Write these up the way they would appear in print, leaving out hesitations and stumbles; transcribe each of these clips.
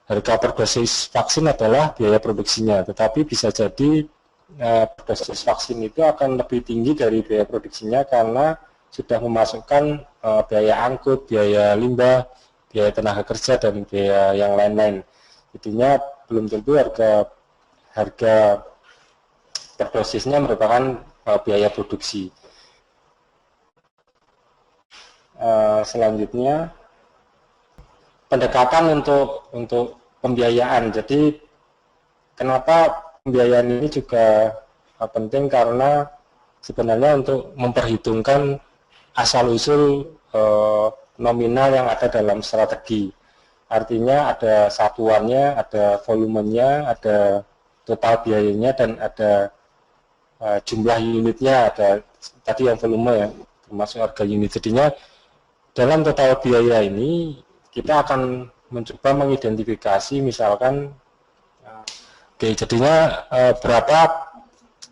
harga per dosis vaksin adalah biaya produksinya, tetapi bisa jadi dosis vaksin itu akan lebih tinggi dari biaya produksinya karena sudah memasukkan biaya angkut, biaya limbah, biaya tenaga kerja, dan biaya yang lain-lain. Jadinya belum tentu harga per dosisnya merupakan biaya produksi. Selanjutnya pendekatan untuk pembiayaan. Jadi kenapa pembiayaan ini juga penting, karena sebenarnya untuk memperhitungkan asal-usul nominal yang ada dalam strategi. Artinya ada satuannya, ada volumenya, ada total biayanya, dan ada jumlah unitnya. Ada tadi yang volume ya, termasuk harga unit. Jadinya dalam total biaya ini kita akan mencoba mengidentifikasi misalkan jadinya berapa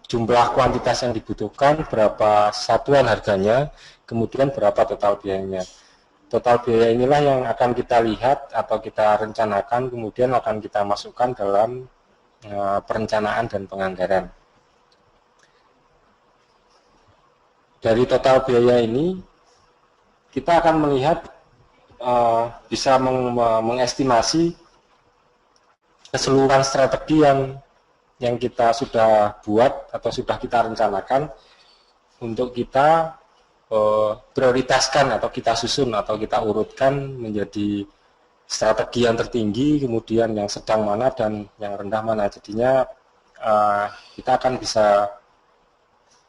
jumlah kuantitas yang dibutuhkan, berapa satuan harganya, kemudian berapa total biayanya. Total biaya inilah yang akan kita lihat atau kita rencanakan, kemudian akan kita masukkan dalam perencanaan dan penganggaran. Dari total biaya ini kita akan melihat bisa mengestimasi keseluruhan strategi yang kita sudah buat atau sudah kita rencanakan untuk kita prioritaskan atau kita susun atau kita urutkan menjadi strategi yang tertinggi, kemudian yang sedang mana, dan yang rendah mana. Jadinya kita akan bisa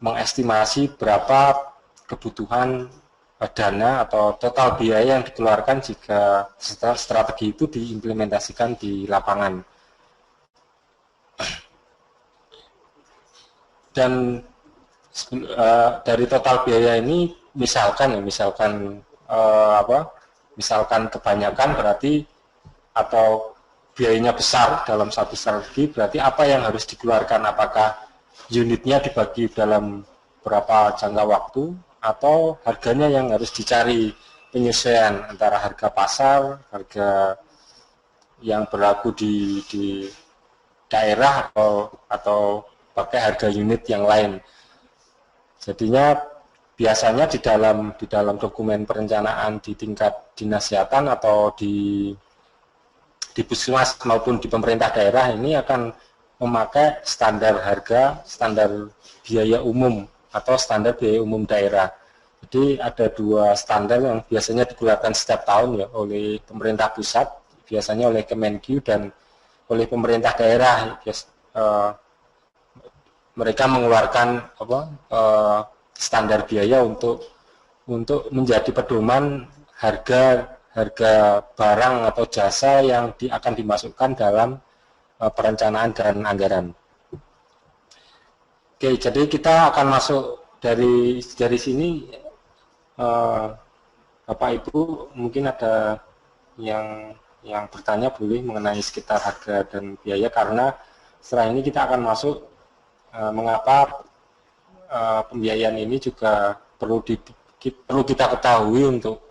mengestimasi berapa kebutuhan dana atau total biaya yang dikeluarkan jika strategi itu diimplementasikan di lapangan. Dan dari total biaya ini misalkan kebanyakan berarti atau biayanya besar dalam satu strategi, berarti apa yang harus dikeluarkan, apakah unitnya dibagi dalam berapa jangka waktu, atau harganya yang harus dicari penyesuaian antara harga pasar, harga yang berlaku di daerah, atau pakai harga unit yang lain. Jadinya biasanya di dalam dokumen perencanaan di tingkat dinas kesehatan atau di puskesmas maupun di pemerintah daerah ini akan memakai standar harga, standar biaya umum atau standar biaya umum daerah. Jadi ada dua standar yang biasanya dikeluarkan setiap tahun ya oleh pemerintah pusat, biasanya oleh Kemenkyu, dan oleh pemerintah daerah. Mereka mengeluarkan standar biaya untuk menjadi pedoman harga barang atau jasa yang akan dimasukkan dalam perencanaan dan anggaran. Oke, jadi kita akan masuk dari sini. Bapak Ibu mungkin ada yang bertanya boleh mengenai sekitar harga dan biaya, karena setelah ini kita akan masuk mengapa pembiayaan ini juga perlu kita ketahui untuk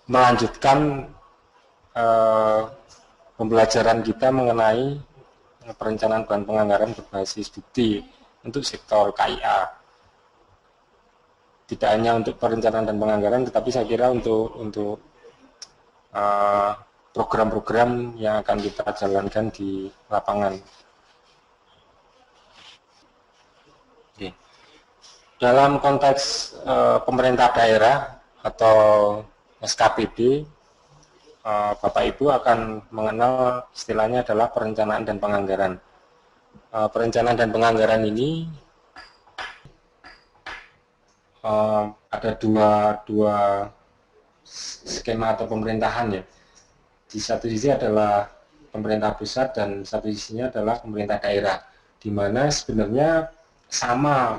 melanjutkan pembelajaran kita mengenai perencanaan bahan penganggaran berbasis bukti untuk sektor KIA. Tidak hanya untuk perencanaan dan penganggaran, tetapi saya kira untuk program-program yang akan kita jalankan di lapangan. Oke. Dalam konteks pemerintah daerah atau SKPD, Bapak Ibu akan mengenal istilahnya adalah perencanaan dan penganggaran. Perencanaan dan penganggaran ini ada dua skema atau pemerintahan ya. Di satu sisi adalah pemerintah pusat dan satu sisinya adalah pemerintah daerah, di mana sebenarnya sama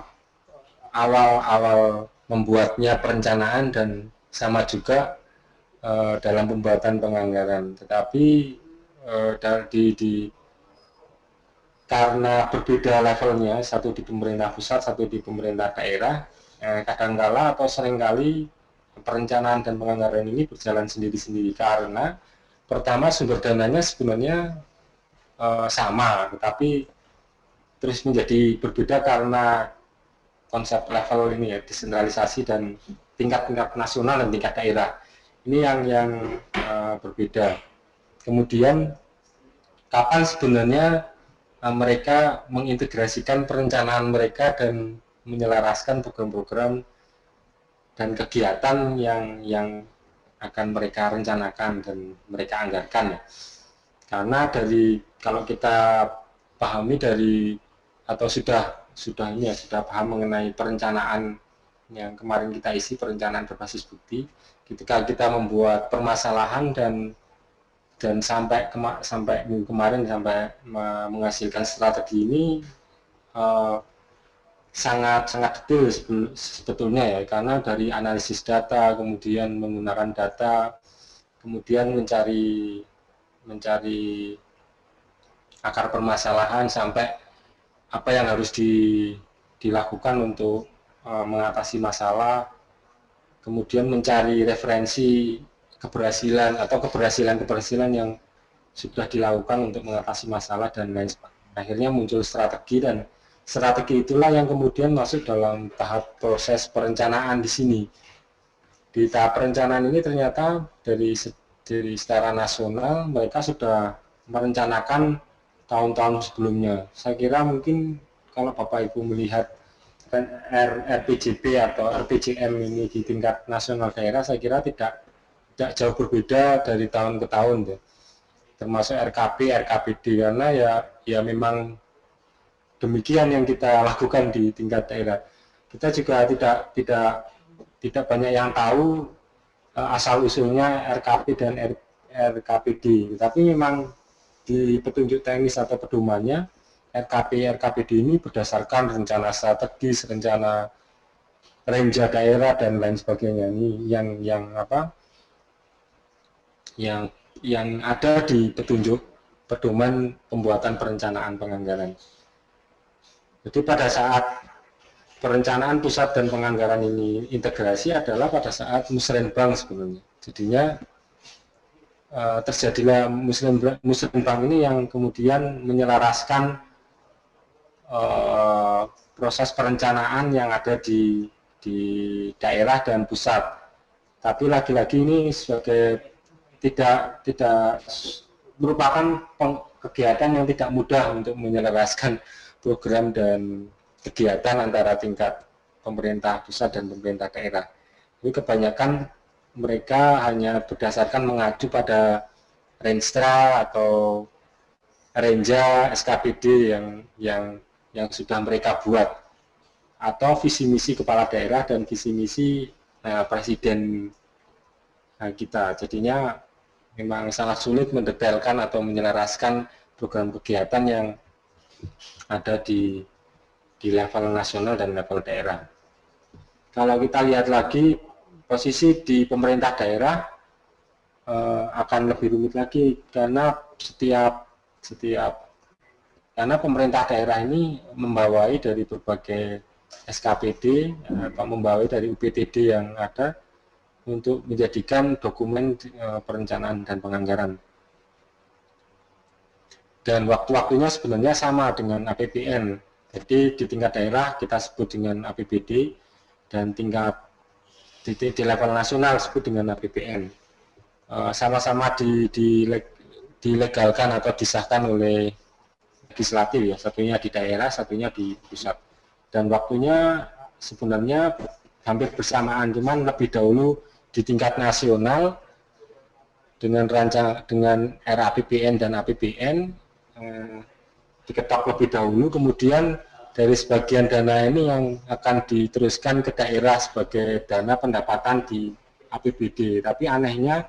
awal membuatnya perencanaan dan sama juga dalam pembuatan penganggaran, tetapi karena berbeda levelnya, satu di pemerintah pusat, satu di pemerintah daerah, kadangkala atau seringkali perencanaan dan penganggaran ini berjalan sendiri-sendiri, karena pertama sumber dananya sebenarnya sama, tetapi terus menjadi berbeda karena konsep level ini ya, desentralisasi dan tingkat nasional dan tingkat daerah. Ini yang berbeda. Kemudian kapan sebenarnya mereka mengintegrasikan perencanaan mereka dan menyelaraskan program-program dan kegiatan yang akan mereka rencanakan dan mereka anggarkan. Karena kalau kita pahami dari atau sudah paham mengenai perencanaan yang kemarin kita isi, perencanaan berbasis bukti, ketika kita membuat permasalahan dan sampai minggu kemarin sampai menghasilkan strategi ini sangat detail sebetulnya ya, karena dari analisis data, kemudian menggunakan data, kemudian mencari akar permasalahan sampai apa yang harus dilakukan untuk mengatasi masalah, kemudian mencari referensi keberhasilan atau keberhasilan yang sudah dilakukan untuk mengatasi masalah dan lain sebagainya. Akhirnya muncul strategi, dan strategi itulah yang kemudian masuk dalam tahap proses perencanaan di sini. Di tahap perencanaan ini ternyata dari secara nasional mereka sudah merencanakan tahun-tahun sebelumnya. Saya kira mungkin kalau Bapak Ibu melihat RPJP atau RPJM ini di tingkat nasional daerah, saya kira tidak jauh berbeda dari tahun ke tahun tuh. Termasuk RKP, RKPD, karena ya memang demikian yang kita lakukan di tingkat daerah. Kita juga tidak banyak yang tahu asal usulnya RKP dan RKPD, tapi memang di petunjuk teknis atau pedomannya RKP RKPD ini berdasarkan rencana strategis, rencana renja daerah dan lain sebagainya. Ini yang ada di petunjuk pedoman pembuatan perencanaan penganggaran. Jadi pada saat perencanaan pusat dan penganggaran ini integrasi adalah pada saat Musrenbang sebenarnya. Jadinya terjadilah Musrenbang ini yang kemudian menyelaraskan proses perencanaan yang ada di daerah dan pusat. Tapi lagi-lagi ini sebagai tidak merupakan kegiatan yang tidak mudah untuk menyelaraskan program dan kegiatan antara tingkat pemerintah pusat dan pemerintah daerah. Ini kebanyakan mereka hanya berdasarkan mengacu pada Renstra atau Renja SKPD yang sudah mereka buat, atau visi misi kepala daerah dan visi misi presiden kita. Jadinya memang sangat sulit mendetailkan atau menyelaraskan program kegiatan yang ada di level nasional dan level daerah. Kalau kita lihat lagi posisi di pemerintah daerah akan lebih rumit lagi, karena karena pemerintah daerah ini membawai dari berbagai SKPD atau membawai dari UPTD yang ada untuk menjadikan dokumen perencanaan dan penganggaran. Dan waktu-waktunya sebenarnya sama dengan APBN. Jadi di tingkat daerah kita sebut dengan APBD, dan tingkat di level nasional sebut dengan APBN. Sama-sama dilegalkan atau disahkan oleh legislatif ya, satunya di daerah, satunya di pusat. Dan waktunya sebenarnya hampir bersamaan, cuman lebih dahulu di tingkat nasional dengan RAPBN dan APBN diketok lebih dahulu, kemudian dari sebagian dana ini yang akan diteruskan ke daerah sebagai dana pendapatan di APBD. Tapi anehnya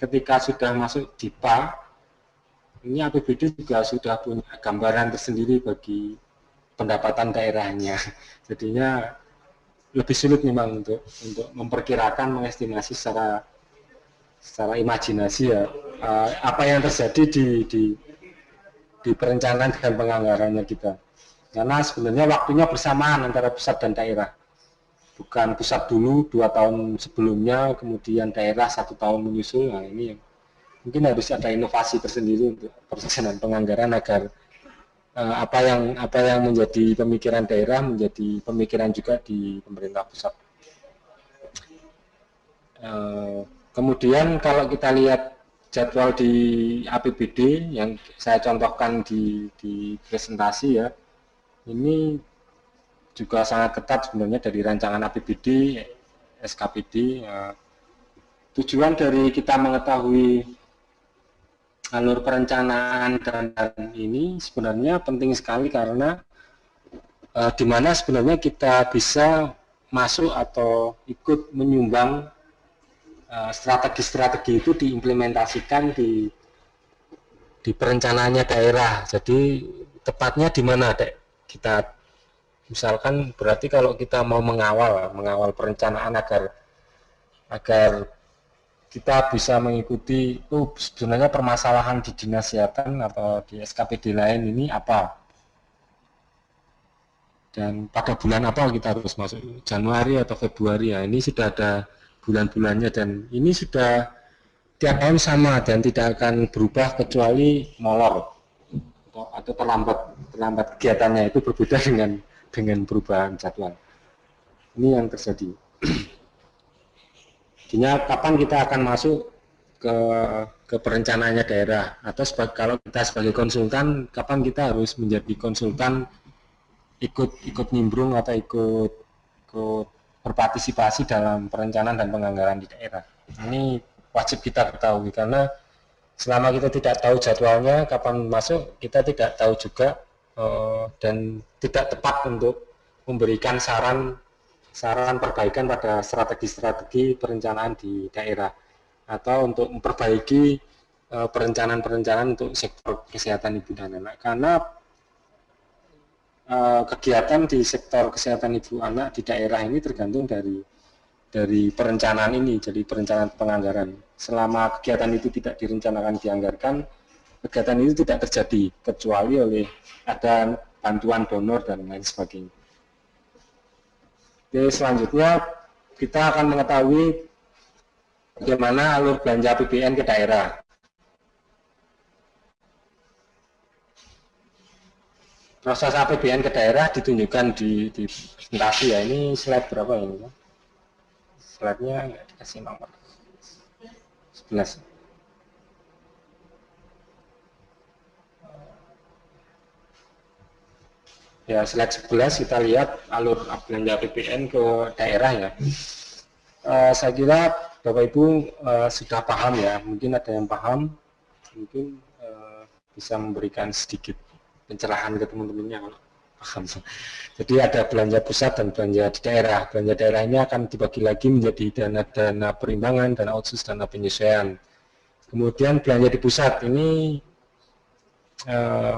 ketika sudah masuk DIPA, ini APBD juga sudah punya gambaran tersendiri bagi pendapatan daerahnya. Jadinya lebih sulit memang untuk memperkirakan, mengestimasi secara imajinasi ya apa yang terjadi di perencanaan dan penganggarannya kita. Karena sebenarnya waktunya bersamaan antara pusat dan daerah. bukan pusat dulu 2 tahun sebelumnya, kemudian daerah 1 tahun menyusul. Nah, ini yang mungkin harus ada inovasi tersendiri untuk perencanaan penganggaran agar apa yang menjadi pemikiran daerah menjadi pemikiran juga di pemerintah pusat. Kemudian kalau kita lihat jadwal di APBD yang saya contohkan di presentasi ya, ini juga sangat ketat sebenarnya dari rancangan APBD, SKPD. Tujuan dari kita mengetahui alur perencanaan dan ini sebenarnya penting sekali karena di mana sebenarnya kita bisa masuk atau ikut menyumbang strategi-strategi itu diimplementasikan di perencanaannya daerah. Jadi tepatnya di mana Dek? Kita misalkan berarti kalau kita mau mengawal perencanaan agar kita bisa mengikuti sebenarnya permasalahan di dinas kesehatan atau di SKPD lain ini apa, dan pada bulan apa kita harus masuk, Januari atau Februari ya. Ini sudah ada bulan-bulannya dan ini sudah tiap tahun sama dan tidak akan berubah kecuali molor atau terlambat kegiatannya itu berbeda dengan perubahan jadwal. Ini yang terjadi. Artinya kapan kita akan masuk ke perencanaannya daerah, atau kalau kita sebagai konsultan kapan kita harus menjadi konsultan ikut nimbrung atau ikut berpartisipasi dalam perencanaan dan penganggaran di daerah. Ini wajib kita ketahui karena selama kita tidak tahu jadwalnya kapan masuk, kita tidak tahu juga dan tidak tepat untuk memberikan saran perbaikan pada strategi-strategi perencanaan di daerah atau untuk memperbaiki perencanaan untuk sektor kesehatan ibu dan anak, karena kegiatan di sektor kesehatan ibu anak di daerah ini tergantung dari perencanaan ini, jadi perencanaan penganggaran. Selama kegiatan itu tidak direncanakan, dianggarkan, kegiatan itu tidak terjadi kecuali oleh ada bantuan donor dan lain sebagainya. Oke, selanjutnya kita akan mengetahui bagaimana alur belanja APBN ke daerah. Proses APBN ke daerah ditunjukkan di presentasi ya. Ini slide berapa ini? Slide-nya nggak dikasih nomor. 11. Ya, slide 11 kita lihat alur belanja APBN ke daerah ya. Saya kira Bapak Ibu sudah paham ya, mungkin ada yang paham, mungkin bisa memberikan sedikit pencerahan ke teman-temannya kalau paham. Jadi ada belanja pusat dan belanja di daerah. Belanja daerah ini akan dibagi lagi menjadi dana perimbangan, dana otsus, dana penyesuaian. Kemudian belanja di pusat ini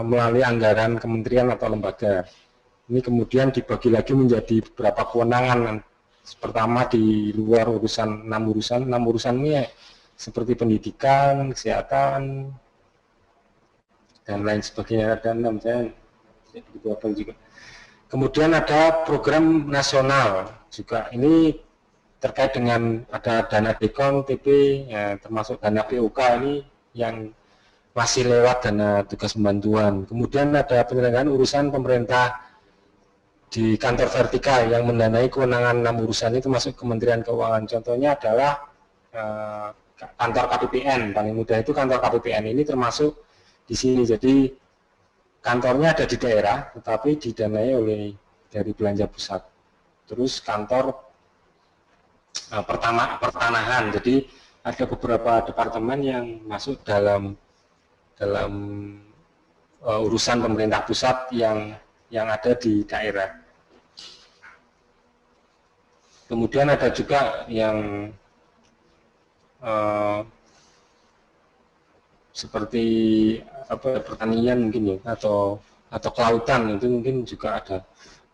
melalui anggaran kementerian atau lembaga. Ini kemudian dibagi lagi menjadi beberapa kewenangan. Pertama di luar urusan 6 urusan. 6 urusan ini seperti pendidikan, kesehatan, dan lain sebagainya. Ada 6, saya juga. Kemudian ada program nasional juga. Ini terkait dengan ada dana dekon, TP, ya, termasuk dana POK ini yang masih lewat dana tugas pembantuan. Kemudian ada penyelenggaraan urusan pemerintah di kantor vertikal yang mendanai kewenangan 6 urusan itu masuk Kementerian Keuangan. Contohnya adalah kantor KPPN, paling mudah itu kantor KPPN ini termasuk di sini. Jadi kantornya ada di daerah, tetapi didanai oleh dari belanja pusat. Terus kantor pertanahan, jadi ada beberapa departemen yang masuk dalam urusan pemerintah pusat yang ada di daerah. Kemudian ada juga yang seperti pertanian mungkin ya, atau kelautan, itu mungkin juga ada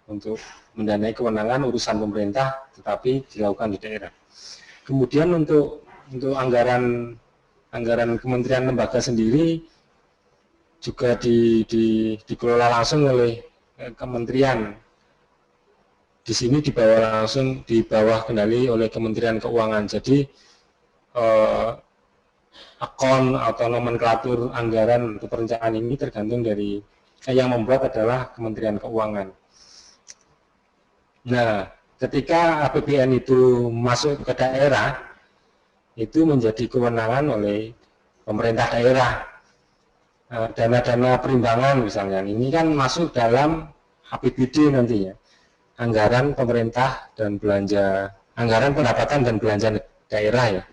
untuk mendanai kewenangan urusan pemerintah tetapi dilakukan di daerah. Kemudian untuk anggaran kementerian lembaga sendiri juga dikelola langsung oleh kementerian di sini di bawah kendali oleh Kementerian Keuangan. Jadi akun atau nomenklatur anggaran untuk perencanaan ini tergantung dari yang membuat adalah Kementerian Keuangan. Nah, ketika APBN itu masuk ke daerah, itu menjadi kewenangan oleh pemerintah daerah. Dana-dana perimbangan misalnya, ini kan masuk dalam APBD nantinya, anggaran pemerintah dan belanja, anggaran pendapatan dan belanja daerah ya.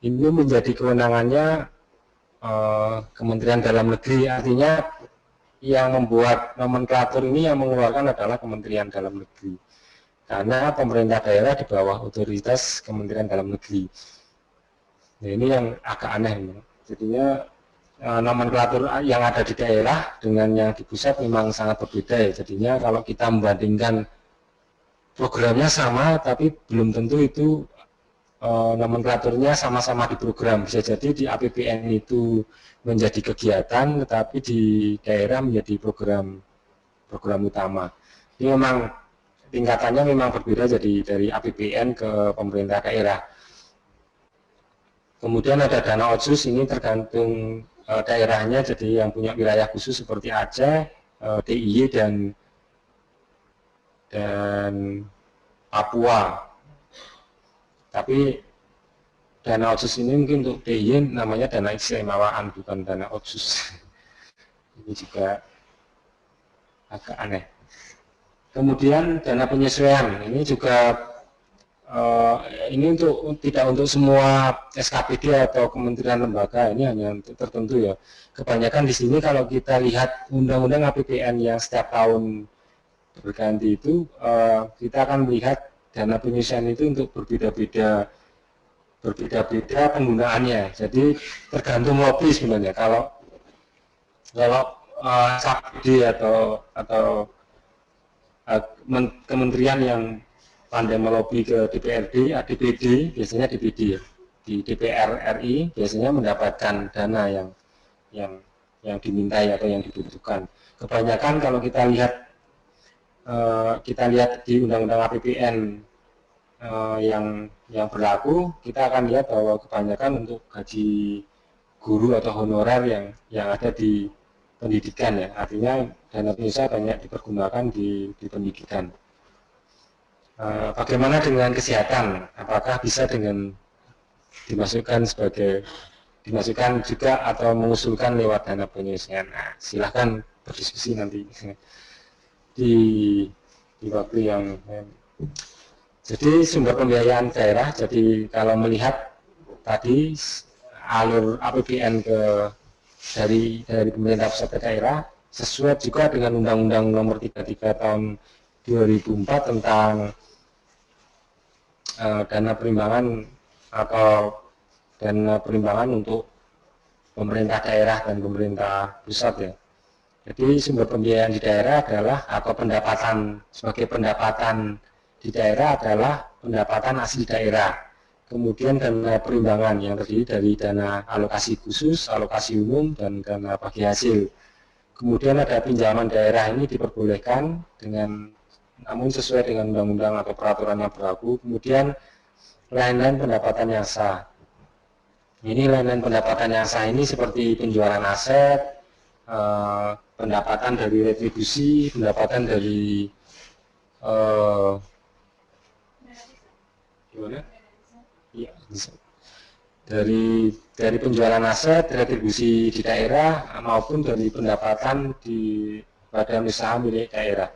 Ini menjadi kewenangannya Kementerian Dalam Negeri, artinya yang membuat nomenklatur ini yang mengeluarkan adalah Kementerian Dalam Negeri. Karena pemerintah daerah di bawah otoritas Kementerian Dalam Negeri. Nah, ini yang agak aneh. Jadinya nomenklatur yang ada di daerah dengan yang di pusat memang sangat berbeda ya. Jadinya kalau kita membandingkan programnya sama, tapi belum tentu itu nomenklaturnya sama-sama di program. Bisa jadi di APBN itu menjadi kegiatan, tetapi di daerah menjadi program utama. Ini memang tingkatannya memang berbeda, jadi dari APBN ke pemerintah daerah. Kemudian ada dana otsus, ini tergantung daerahnya, jadi yang punya wilayah khusus seperti Aceh, DIY dan Papua. Tapi dana otsus ini mungkin untuk DIY namanya dana keistimewaan, bukan dana otsus. Ini juga agak aneh. Kemudian dana penyesuaian, ini juga ini tidak untuk semua SKPD atau kementerian lembaga, ini hanya untuk tertentu ya. Kebanyakan di sini kalau kita lihat undang-undang APBN yang setiap tahun berganti itu, kita akan melihat dana penyesuaian itu untuk berbeda-beda penggunaannya. Jadi tergantung lobby sebenarnya. Kalau SKPD atau kementerian yang pandai melobi ke DPRD, DPD, biasanya DPD ya, di DPR RI biasanya mendapatkan dana yang dimintai atau yang dibutuhkan. Kebanyakan kalau kita lihat di Undang-Undang APBN yang berlaku, kita akan lihat bahwa kebanyakan untuk gaji guru atau honorer yang ada di pendidikan ya, artinya dana penyesuaian banyak dipergunakan di pendidikan. Bagaimana dengan kesehatan? Apakah bisa dimasukkan juga atau mengusulkan lewat dana penyesuaian? Nah, silahkan berdiskusi nanti di waktu yang. Jadi sumber pembiayaan daerah. Jadi kalau melihat tadi alur APBN dari pemerintah pusat ke daerah sesuai juga dengan Undang-Undang Nomor 33 Tahun 2004 tentang dana perimbangan atau dana perimbangan untuk pemerintah daerah dan pemerintah pusat ya. Jadi sumber pembiayaan di daerah adalah atau sebagai pendapatan di daerah adalah pendapatan asli daerah. Kemudian dana perimbangan yang terdiri dari dana alokasi khusus, alokasi umum, dan dana bagi hasil. Kemudian ada pinjaman daerah, ini diperbolehkan namun sesuai dengan undang-undang atau peraturan yang berlaku. Kemudian lain-lain pendapatan yang sah. Ini lain-lain pendapatan yang sah ini seperti penjualan aset, pendapatan dari retribusi, pendapatan dari ya, dari penjualan aset, retribusi di daerah maupun dari pendapatan di badan usaha milik daerah.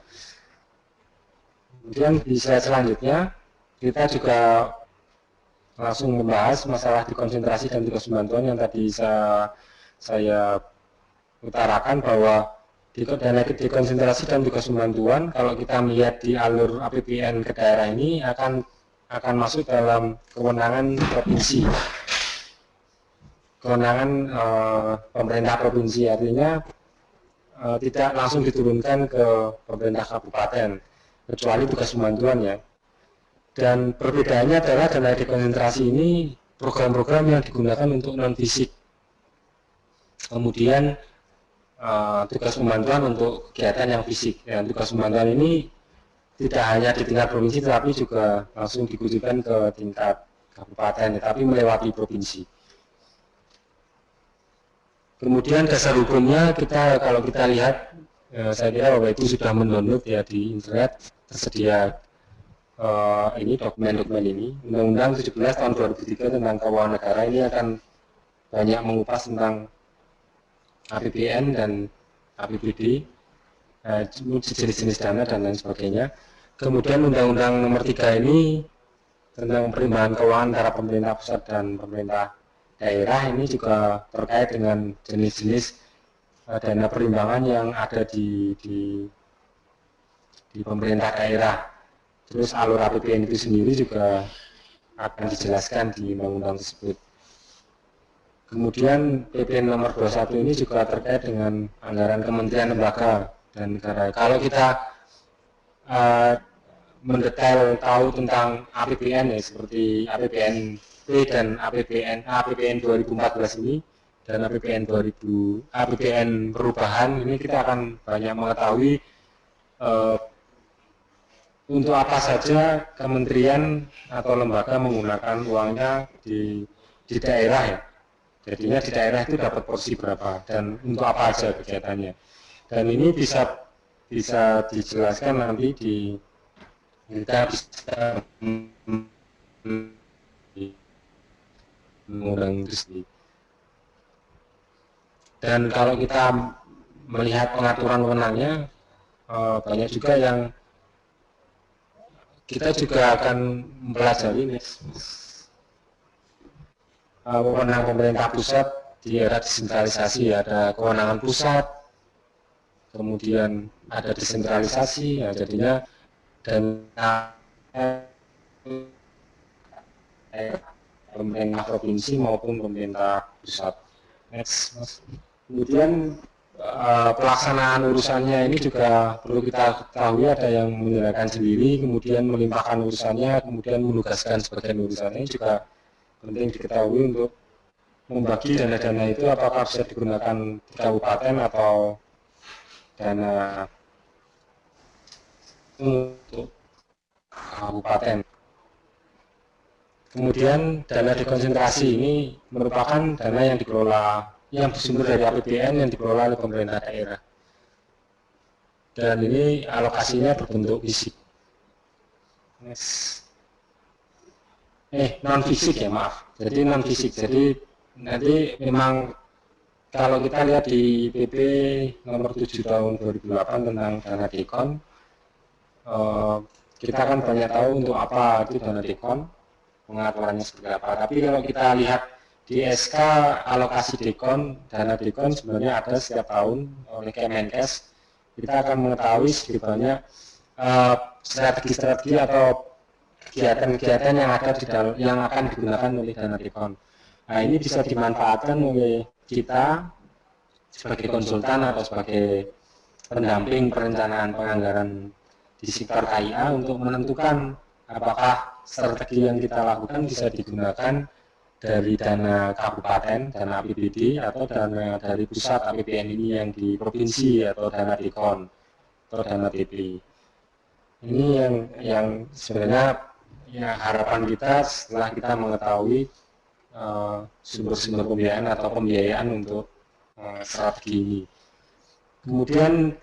Kemudian di slide selanjutnya kita juga langsung membahas masalah dikonsentrasi dan tugas pembantuan yang tadi saya utarakan, bahwa dana dikonsentrasi dan tugas pembantuan kalau kita melihat di alur APBN ke daerah ini akan masuk dalam kewenangan provinsi, kewenangan pemerintah provinsi, artinya tidak langsung diturunkan ke pemerintah kabupaten kecuali tugas pembantuan ya. Dan perbedaannya adalah dana dekonsentrasi ini program-program yang digunakan untuk non fisik, kemudian tugas pembantuan untuk kegiatan yang fisik. Dan tugas pembantuan ini tidak hanya di tingkat provinsi tetapi juga langsung dikucurkan ke tingkat kabupaten, tapi melewati provinsi. Kemudian dasar hukumnya kalau kita lihat, saya kira Bapak Ibu sudah mendownload ya di internet, tersedia ini dokumen-dokumen ini. Undang-Undang 17 tahun 2003 tentang keuangan negara ini akan banyak mengupas tentang APBN dan APBD, jenis-jenis dana dan lain sebagainya. Kemudian Undang-Undang nomor 3 ini tentang perimbangan keuangan antara pemerintah pusat dan pemerintah daerah ini juga terkait dengan jenis-jenis dana perimbangan yang ada di pemerintah daerah. Terus alur APBN itu sendiri juga akan dijelaskan di undang-undang tersebut. Kemudian PP nomor 21 ini juga terkait dengan anggaran kementerian lembaga dan negara. Kalau kita mendetail tahu tentang APBN ya, seperti APBN dan APBN 2014 ini dan APBN perubahan ini, kita akan banyak mengetahui untuk apa saja kementerian atau lembaga menggunakan uangnya di daerah ya. Jadinya di daerah itu dapat porsi berapa dan untuk apa aja kegiatannya. Dan ini bisa dijelaskan nanti kita bisa mengundang industri. Dan kalau kita melihat pengaturan wewenangnya, banyak juga yang kita juga akan mempelajari wewenang pemerintah pusat di era desentralisasi. Ada kewenangan pusat, kemudian ada desentralisasi, ya jadinya dan pemerintah provinsi maupun pemerintah pusat. Next. Kemudian pelaksanaan urusannya ini juga perlu kita ketahui, ada yang menyerahkan sendiri, kemudian melimpahkan urusannya, kemudian menugaskan sebagian urusannya. Ini juga penting diketahui untuk membagi dana-dana itu apakah bisa digunakan di kabupaten atau dana untuk kabupaten. Kemudian dana dekonsentrasi ini merupakan dana yang dikelola, yang bersumber dari APBN yang dikelola oleh pemerintah daerah. Dan ini alokasinya berbentuk fisik. Non fisik ya, maaf. Jadi non fisik. Jadi nanti memang kalau kita lihat di PP nomor 7 tahun 2008 tentang dana dekon, kita kan banyak tahu untuk apa itu dana dekon, pengaturannya seperti apa. Tapi kalau kita lihat di SK alokasi dekon, dana dekon sebenarnya ada setiap tahun oleh Kemenkes. Kita akan mengetahui sedikit banyak strategi-strategi atau kegiatan-kegiatan yang ada di dalam, yang akan digunakan oleh dana dekon. Nah, ini bisa dimanfaatkan oleh kita sebagai konsultan atau sebagai pendamping perencanaan penganggaran di sektor KIA untuk menentukan apakah strategi yang kita lakukan bisa digunakan dari dana kabupaten, dana APBD, atau dana dari pusat APBN ini yang di provinsi, atau dana dekon atau dana TP. Ini yang sebenarnya ya, harapan kita setelah kita mengetahui sumber-sumber pembiayaan atau pembiayaan untuk strategi ini. Kemudian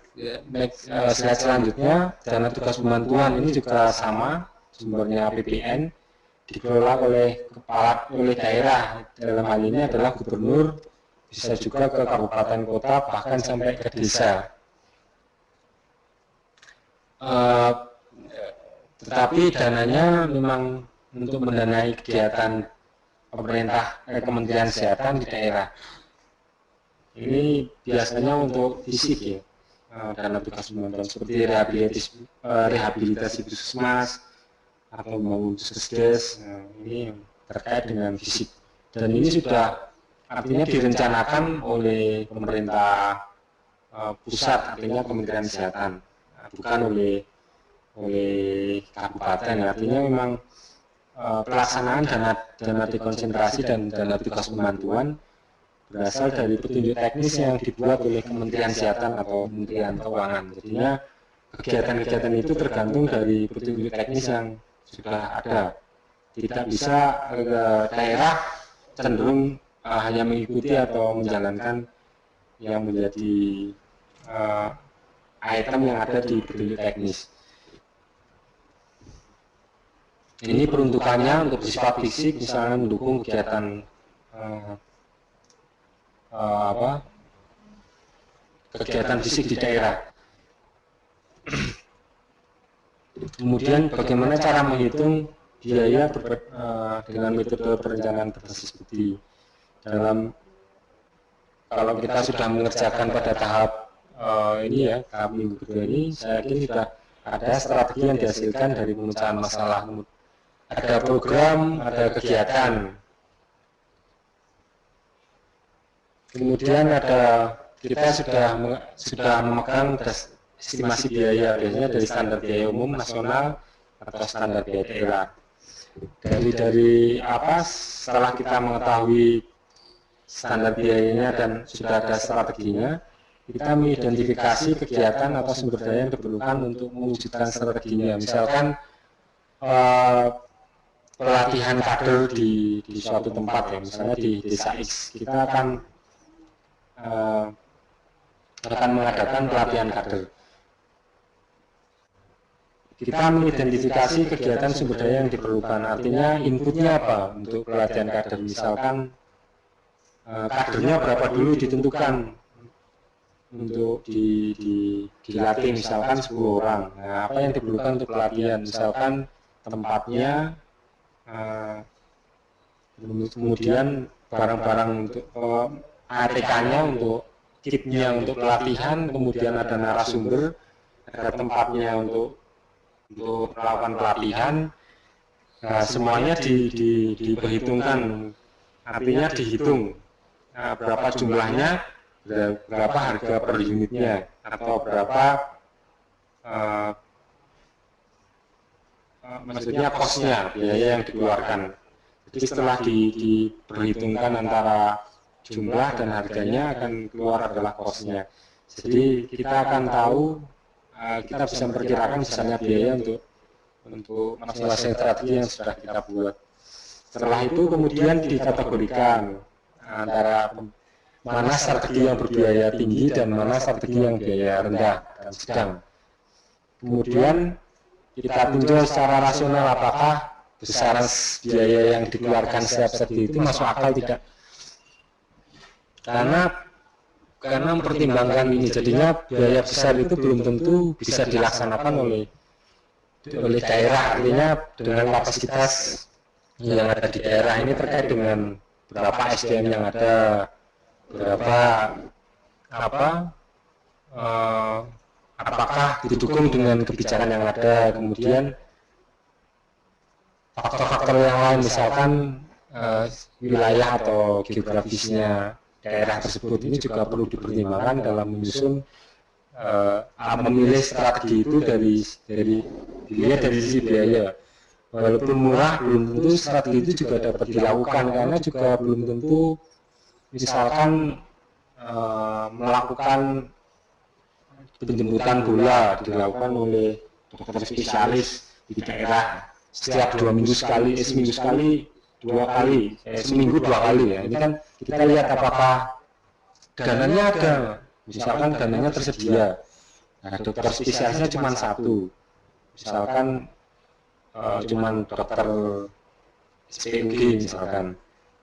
slide selanjutnya, dana tugas pembantuan ini juga sama, sumbernya APBN, dikelola oleh daerah. Dalam hal ini adalah gubernur, bisa juga ke kabupaten kota, bahkan sampai ke desa. Tetapi dananya memang untuk mendanai kegiatan pemerintah, Kementerian Kesehatan di daerah. Ini biasanya untuk fisik ya, dana tugas pembantuan seperti rehabilitasi puskesmas atau membangun puskesdes. Ini terkait dengan fisik. Dan ini sudah artinya direncanakan oleh pemerintah pusat, artinya Kementerian Kesehatan, bukan oleh kabupaten. Artinya memang pelaksanaan dana dekonsentrasi dan dana tugas pembantuan berasal dari petunjuk teknis yang dibuat oleh Kementerian Kesehatan atau Kementerian Keuangan. Jadinya kegiatan-kegiatan itu tergantung dari petunjuk teknis yang sudah ada. Tidak bisa daerah cenderung hanya mengikuti atau menjalankan yang menjadi item yang ada di petunjuk teknis. Ini peruntukannya untuk bersifat fisik, misalnya mendukung kegiatan kegiatan fisik di daerah. Kemudian bagaimana cara menghitung biaya dengan metode perencanaan berbasis bukti. Kalau kita sudah mengerjakan pada tahap ini ya, tahap minggu kedua ini, saya yakin sudah ada strategi yang dihasilkan dari pemecahan masalah. Ada program, ada kegiatan. Kemudian kita sudah memegang estimasi biaya, biasanya dari standar biaya umum nasional atau standar biaya daerah. Dari setelah kita mengetahui standar biayanya dan sudah ada strateginya, kita mengidentifikasi kegiatan atau sumber daya yang diperlukan untuk mewujudkan strateginya. Misalkan pelatihan kader di suatu tempat ya, misalnya di desa X, kita akan mengadakan pelatihan kader. Kita mengidentifikasi kegiatan sumber daya yang diperlukan, artinya inputnya apa untuk pelatihan kader. Misalkan kadernya berapa dulu ditentukan untuk dilatih, misalkan 10 orang. Nah, apa yang diperlukan untuk pelatihan, misalkan tempatnya, kemudian barang-barang untuk ATK-nya, untuk kitnya untuk pelatihan, kemudian ada narasumber, ada tempatnya untuk melakukan pelatihan. Nah, semuanya diperhitungkan, artinya dihitung berapa jumlahnya, berapa harga per unitnya, atau berapa maksudnya cost-nya, biaya yang dikeluarkan. Jadi setelah diperhitungkan antara jumlah dan harganya, akan keluar adalah cost-nya. Jadi kita akan tahu, kita bisa memperkirakan misalnya biaya untuk masing-masing strategi yang sudah kita buat. Setelah itu kemudian dikategorikan antara mana strategi yang berbiaya tinggi dan mana strategi yang biaya rendah dan sedang. Kemudian kita tinjau secara rasional apakah besaran biaya yang dikeluarkan setiap strategi itu masuk akal tidak. Karena mempertimbangkan ini, jadinya biaya besar itu belum tentu bisa dilaksanakan oleh daerah. Artinya dengan kapasitas yang ada di daerah ini terkait dengan berapa SDM yang ada, berapa apakah didukung dengan kebijakan yang ada, kemudian faktor-faktor yang lain, misalkan wilayah atau geografisnya daerah tersebut, ini juga perlu dipertimbangkan dalam menyusun memilih strategi itu dari sisi biaya. Walaupun murah, belum tentu strategi itu juga dapat dilakukan, karena juga belum tentu misalkan melakukan penjemputan bola dilakukan oleh dokter spesialis di daerah setiap seminggu sekali 2 kali, seminggu 2 kali ya. Ini kan kita lihat apakah dananya ada, misalkan dananya tersedia. Nah, dokter spesialisnya cuma 1, misalkan cuma dokter SPOG misalkan,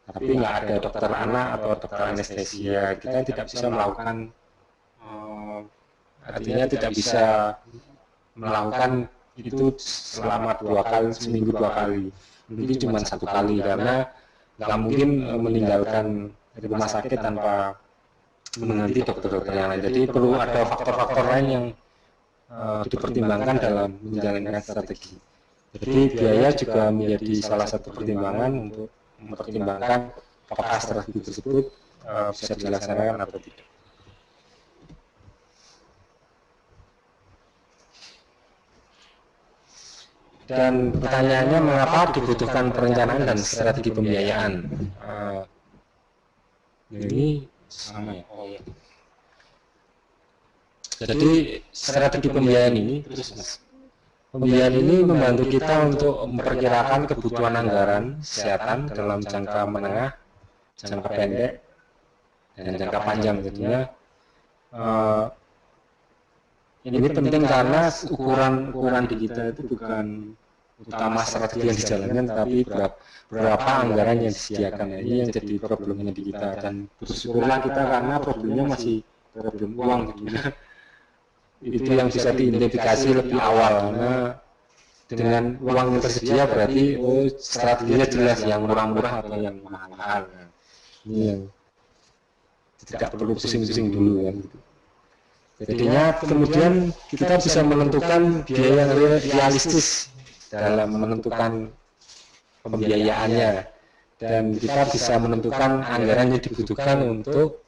tapi nggak ada dokter anak atau dokter anestesia. Kita tidak bisa melakukan, artinya tidak bisa melakukan itu selama 2 kali, seminggu 2 kali. Mungkin cuma 1 kali, karena nggak mungkin meninggalkan rumah sakit tanpa mengganti dokter-dokter yang lain. Jadi perlu ada faktor-faktor lain yang dipertimbangkan dalam menjalankan strategi. Jadi biaya juga menjadi salah satu pertimbangan untuk mempertimbangkan apakah strategi tersebut bisa dilaksanakan atau tidak. Dan pertanyaannya, mengapa dibutuhkan perencanaan dan strategi pembiayaan? Ini sama ya. Jadi strategi pembiayaan ini, pembiayaan ini membantu kita untuk memperkirakan kebutuhan anggaran kesehatan dalam jangka menengah, jangka pendek, dan jangka panjang. Jadinya ini penting karena ukuran di kita itu bukan utama strategi yang dijalankan, tapi berapa anggaran yang disediakan. Ini yang jadi problemnya di kita, dan bersyukurlah kita karena problemnya masih problem uang. Itu yang bisa diidentifikasi lebih awal, karena dengan uang yang tersedia berarti strateginya jelas, yang murah-murah atau yang mahal-mahal. Ini yang tidak perlu pusing-pusing dulu kan. Jadinya kemudian kita bisa menentukan biaya yang realistis dalam menentukan pembiayaannya, dan kita bisa menentukan anggaran yang dibutuhkan untuk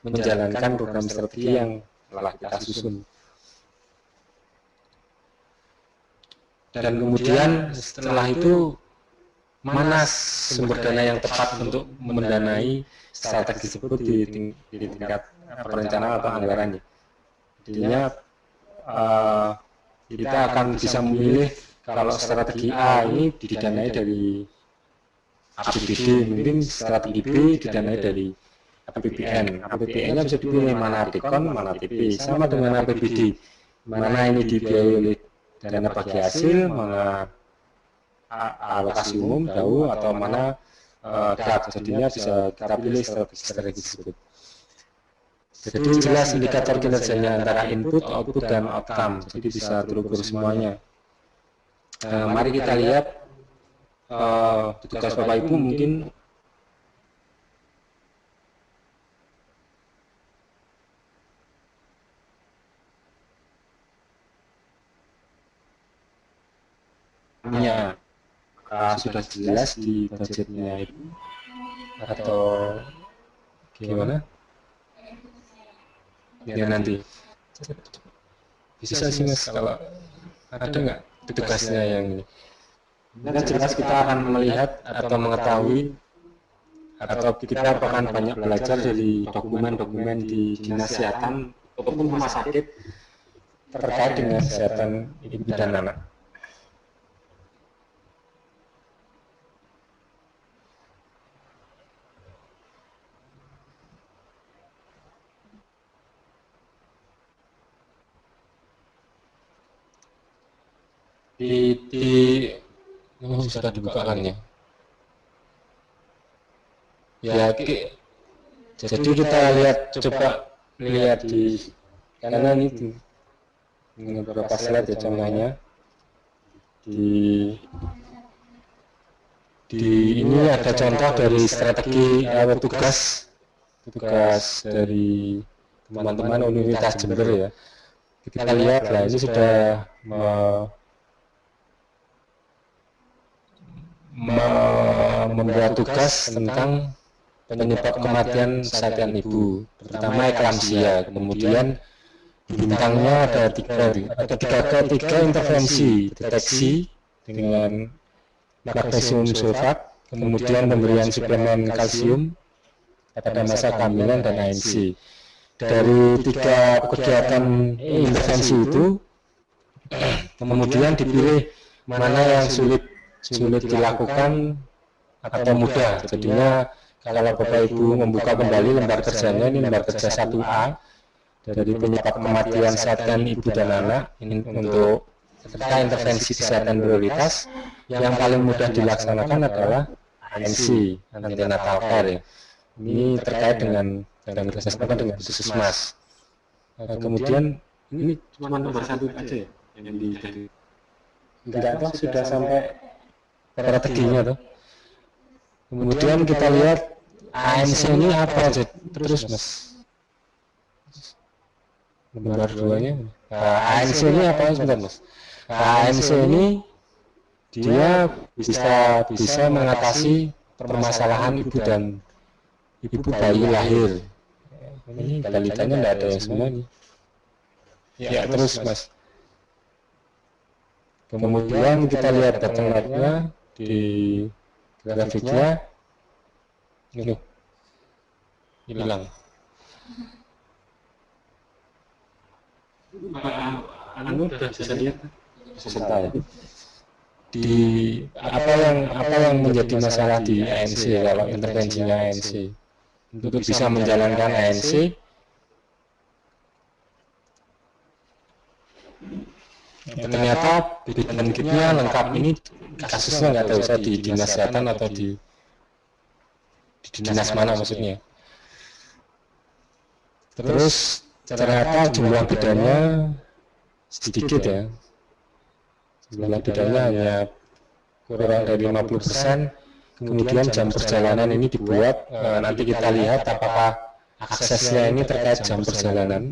menjalankan program strategi yang telah kita susun. Dan kemudian setelah itu, mana sumber dana yang tepat untuk mendanai strategi tersebut di tingkat perencanaan atau anggarannya. Jadinya kita akan bisa memilih kalau strategi A ini didanai dari APBD, mungkin strategi B didanai dari APBN. APBN-nya bisa dipilih mana Dekon, mana TP, sama dengan APBD. Mana ini dibiayai oleh dana bagi hasil, mana alokasi umum, DAU, atau mana DAP. Jadinya bisa kita pilih strategi tersebut. Jadi jelas indikator kinerjanya antara input, output, dan outcome. Jadi bisa terukur semuanya. Mari kita lihat tugas Bapak Ibu mungkin sudah jelas di budgetnya itu atau gimana? Ya nanti bisa sih Mas, kalau ada nggak tugasnya yang ini? Dan jelas kita akan melihat atau mengetahui, atau kita akan banyak belajar dari dokumen-dokumen di dinas kesehatan ataupun rumah sakit terkait dengan kesehatan ibu dan anak. Sudah dibuka kan ya? Ya, jadi kita coba lihat di kanan itu beberapa slide ya, contohnya di ini ada contoh dari strategi tugas dari teman-teman Universitas Jember ya. Kita lihat lah, ini sudah membuat tugas tentang penyebab kematian saat ibu, pertama eklamsia. Kemudian bintangnya ada tiga intervensi: deteksi dengan magnesium sulfat, kemudian pemberian suplemen kalsium pada masa kehamilan, dan ANC. Dari tiga kegiatan intervensi itu, kemudian dipilih mana yang sulit dilakukan atau mudah. Jadinya kalau Bapak Ibu membuka kembali lembar kerjanya, ini lembar kerja 1A dari penyebab kematian saat ibu dan anak, ini untuk serta intervensi kesehatan prioritas. Yang paling mudah dilaksanakan adalah ANC, antenatal care. Ini terkait dengan kerjasama dengan puskesmas. Kemudian ini cuma nomor 1 aja ya yang jadi, enggak tahu sudah sampai strateginya tuh. Kemudian kita lihat ANC ini apa aja terus Mas. Nomor 2-nya. ANC ini apa sebentar Mas? ANC ini dia bisa mengatasi permasalahan ibu dan ibu bayi lahir. Ini balitanya enggak ada yang sebenarnya. Ya terus Mas. Kemudian kita lihat bottleneck-nya di grafiknya, ini hilang. anu udah bisa lihat peserta ya. Di apa yang menjadi masalah di ANC kalau intervensinya ANC untuk bisa menjalankan ANC ternyata bidan kitnya lengkap. Ini kasusnya nggak tahu saya di dinas kesehatan atau di dinas mana maksudnya. Terus ternyata jumlah bidannya sedikit ya. Jumlah bidannya hanya kurang dari 50%. Kemudian jam perjalanan ini dibuat, nanti kita lihat apakah aksesnya ini terkait jam perjalanan.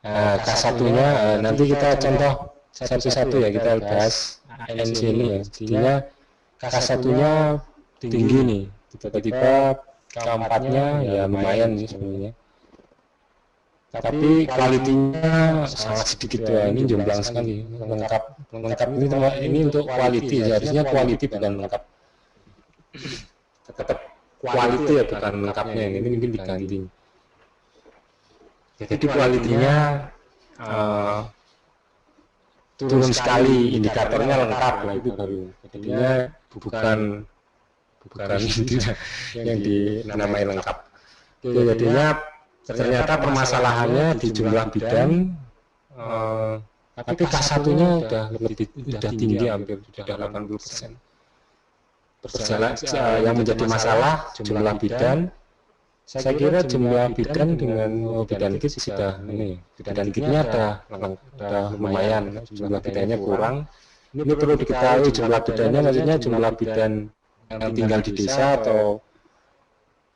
Nah, K1-nya nanti kita contoh satu-satu ya, kita bahas ANC ini ya. Jadinya K1-nya tinggi nih, tiba-tiba K4-nya ya lumayan sih sebenarnya. Tapi kualitinya sangat sedikit ya, ini jomplang sekali. Lengkap ini untuk quality, seharusnya quality bukan lengkap. Tetap quality ya, bukan lengkapnya, ini mungkin diganti. Jadi kualitinya turun sekali, indikatornya lengkap lah, itu baru. Jadinya bukan yang dinamai lengkap. Jadinya ternyata permasalahannya di jumlah bidan, tapi K1-nya udah tinggi, hampir sudah 80%. Yang menjadi masalah jumlah bidan. Saya kira jumlah bidan dengan bidan kit sudah ini, bidan kitnya ada lumayan, jumlah bidannya kurang. Ini perlu diketahui jumlah bidannya, maksudnya jumlah bidan yang tinggal di desa atau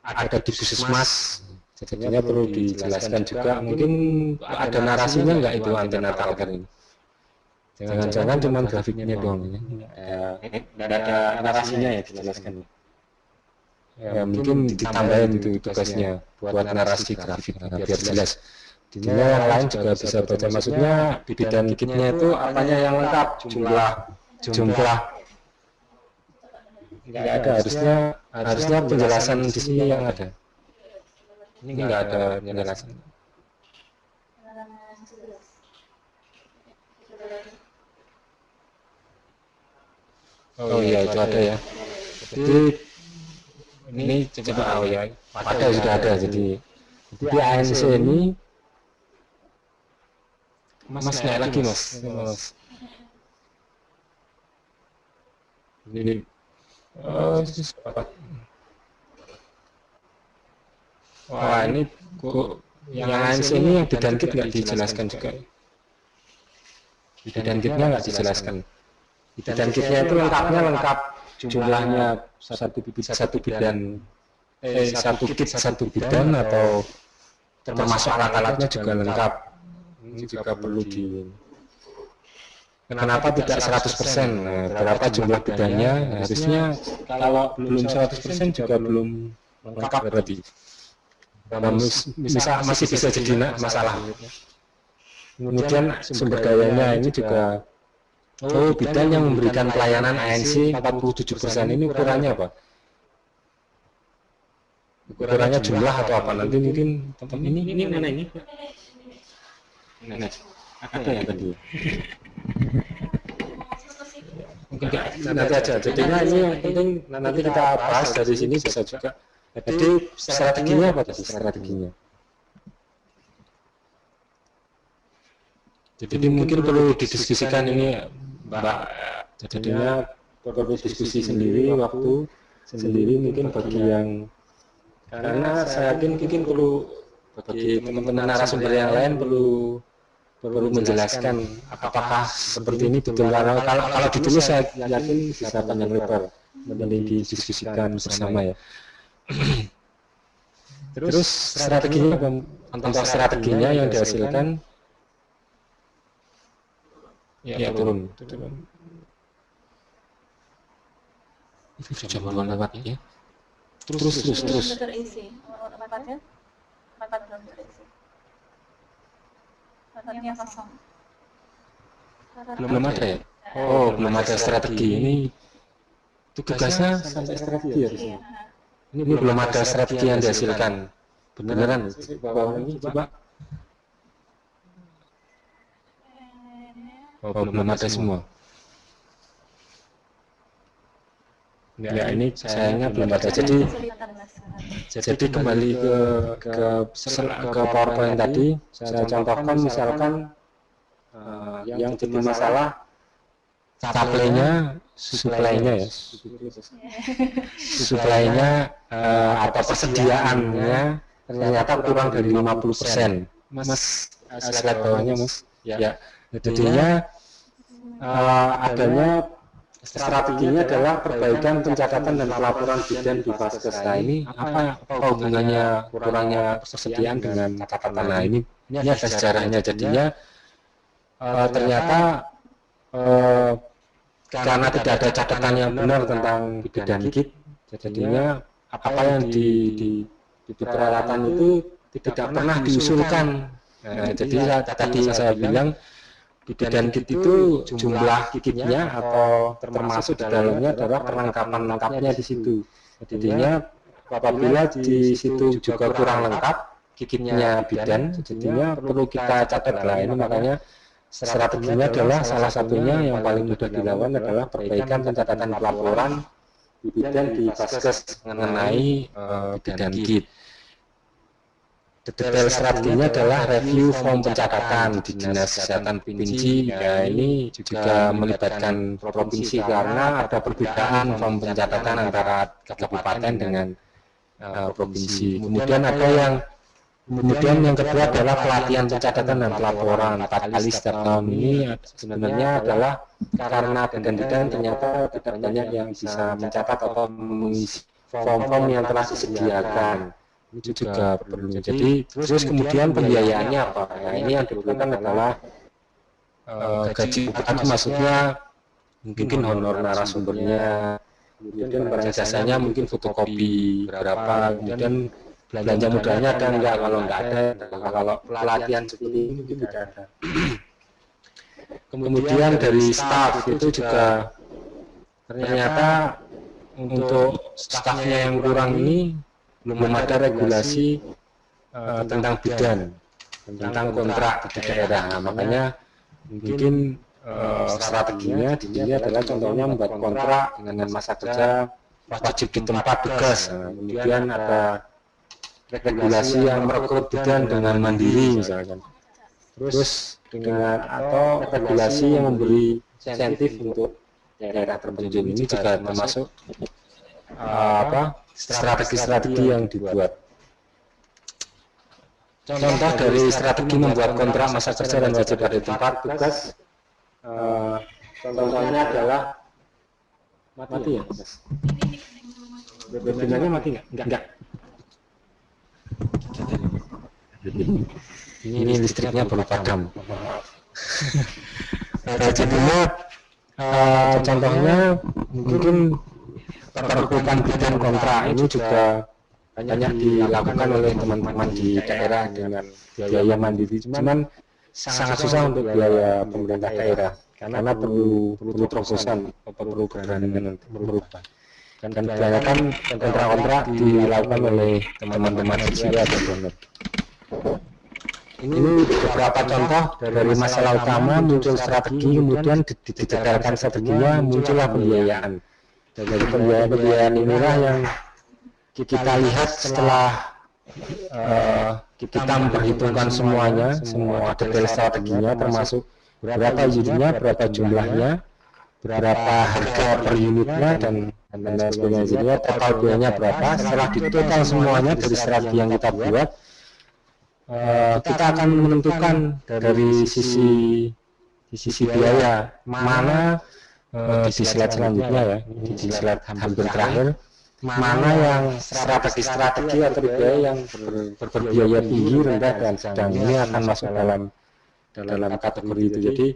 ada di puskesmas. Jadinya perlu dijelaskan juga, mungkin ada narasinya nggak itu antenatal care ini? Jangan-jangan cuma grafiknya doang ini. Nggak ada narasinya ya, dijelaskan. Ya, mungkin ditambahin itu tugasnya buat narasi grafik biar jelas. Jadinya yang lain juga bisa baca. Maksudnya bidan kitnya itu apanya yang lengkap, jumlah nggak ada, harusnya penjelasan di sini yang ada. Ini nggak ada penjelasan. Oh iya, itu ada ya. Jadi ini coba ya, sudah ada. Jadi ANC ini Mas naik lagi Mas. Ini wah, ini yang ANC ini yang bidan kit nggak dijelaskan juga. Bidan kitnya nggak dijelaskan. Bidan kitnya itu lengkap, jumlahnya satu bidan, satu kit satu bidan, atau termasuk alat-alatnya juga lengkap. Ini juga perlu di. Kenapa tidak 100%? Nah, berapa jumlah bidannya? Harusnya kalau belum 100% juga belum lengkap berarti. Masih bisa jadi masalah. Kemudian sumber dayanya ini juga, bidan yang memberikan pelayanan ANC 47%, ini ukurannya apa? Ukurannya jumlah atau apa? Nanti mungkin ini mana ini? Ada yang tadi. Nanti aja. Jadinya ini yang penting nanti kita bahas dari sini bisa juga. Jadi strateginya apa tadi? Strateginya. Jadi mungkin perlu didiskusikan ini, Mbak. Jadinya perlu diskusi sendiri, waktu sendiri mungkin bagi yang, karena saya yakin mungkin perlu bagi teman-teman narasumber yang lain perlu menjelaskan apakah seperti ini betul. Kalau ditulis saya yakin bisa panjang lebar, mending didiskusikan bersama ya. Terus strateginya, tentang strateginya yang dihasilkan ya turun. Jam lewat ya. Terus. Terisi. Tempat belum terisi. Tempatnya kosong. Belum ada ya? Oh, belum ada strategi. Ini tugasnya sampai strategi ya. Ini belum ada strategi yang dihasilkan. Beneran? Bawah ini coba. belum ada semua. Ya ini sayangnya belum ada. Jadi kembali ke PowerPoint tadi, saya contohkan misalkan yang jadi masalah supply-nya ya, atau persediaannya ternyata kurang dari 50%. Mas, slide bawahnya Mas. Ya, jadinya adanya strateginya adalah perbaikan pencatatan dan pelaporan bidan di Vaskes. Nah ini apa hubungannya kurangnya persediaan dengan catatan? Nah ini ada sejarahnya. Jadinya ternyata karena tidak ada catatan yang benar tentang bidan kit, jadinya apa yang di peralatan itu tidak pernah diusulkan. Nah, jadi tadi saya bilang bidan kit itu jumlah kitnya atau termasuk di dalamnya adalah perlengkapan lengkapnya di situ. Jadinya apabila di situ juga kurang lengkap kitnya bidan, jadinya perlu kita catat lah. Ini makanya strateginya adalah salah satunya yang paling mudah dilakukan adalah perbaikan pencatatan pelaporan bidan di Vaskes mengenai bidan kit. Detail strateginya adalah review form pencatatan di Dinas Kesehatan Provinsi. Ya ini juga melibatkan provinsi karena ada perbedaan form pencatatan antara kabupaten dengan provinsi. Kemudian yang kedua adalah pelatihan pencatatan dan pelaporan 4 kali setiap tahun. Ini sebenarnya adalah karena bidan-bidan ternyata tidak banyak yang bisa mencatat atau mengisi form-form yang telah disediakan. Ini juga perlu. Jadi terus kemudian pembiayaannya apa? Nah ini yang dibutuhkan adalah gaji bupati, maksudnya mungkin honor narasumbernya, kemudian barang jasanya mungkin fotokopi berapa, kemudian belanja modalnya ada enggak, kalau enggak ada, kalau pelatihan seperti ini mungkin tidak ada. Kemudian dari staff itu juga ternyata untuk staffnya yang kurang ini belum ada regulasi tentang bidan, tentang kontrak di daerah. Nah, makanya mungkin strateginya dia adalah contohnya membuat kontrak dengan masa kerja wajib di tempat tugas. Nah, kemudian ada regulasi yang merekrut bidan dengan mandiri misalkan. Terus dengan atau regulasi yang memberi insentif untuk daerah terpencil, ini juga termasuk strategi-strategi yang dibuat. Contoh dari strategi membuat kontrak masa kerja dan wajib ada di tempat tugas, contohnya adalah mati ya? Webinarnya mati nggak? Enggak. Ini listriknya baru padam. Jadinya contohnya mungkin perekrutan bidan kontrak ini juga banyak dilakukan oleh teman-teman di daerah dengan biaya mandiri. Cuman sangat susah untuk biaya pemerintah daerah karena perlu terobosan, perlu keberanian untuk merubah. Dan kebanyakan kontrak-kontrak dilakukan oleh teman-teman siswa atau donor. Ini beberapa contoh dari masalah utama, muncul strategi, kemudian didetailkan strateginya, muncullah pembiayaan. Dari pembiayaan inilah yang kita lihat setelah kita memperhitungkan semuanya, semua detail strateginya, termasuk berapa unitnya, berapa jumlahnya, berapa harga per unitnya, dan lain sebagainya. Jadi total biayanya berapa. Setelah ditotal semuanya dari strategi yang kita buat, kita akan menentukan dari sisi biaya mana di slide selanjutnya ya, di slide hampir terakhir, mana yang strategi atau biaya yang berbiaya tinggi, rendah, dan sedang. Ini akan masuk dalam kategori itu. Jadi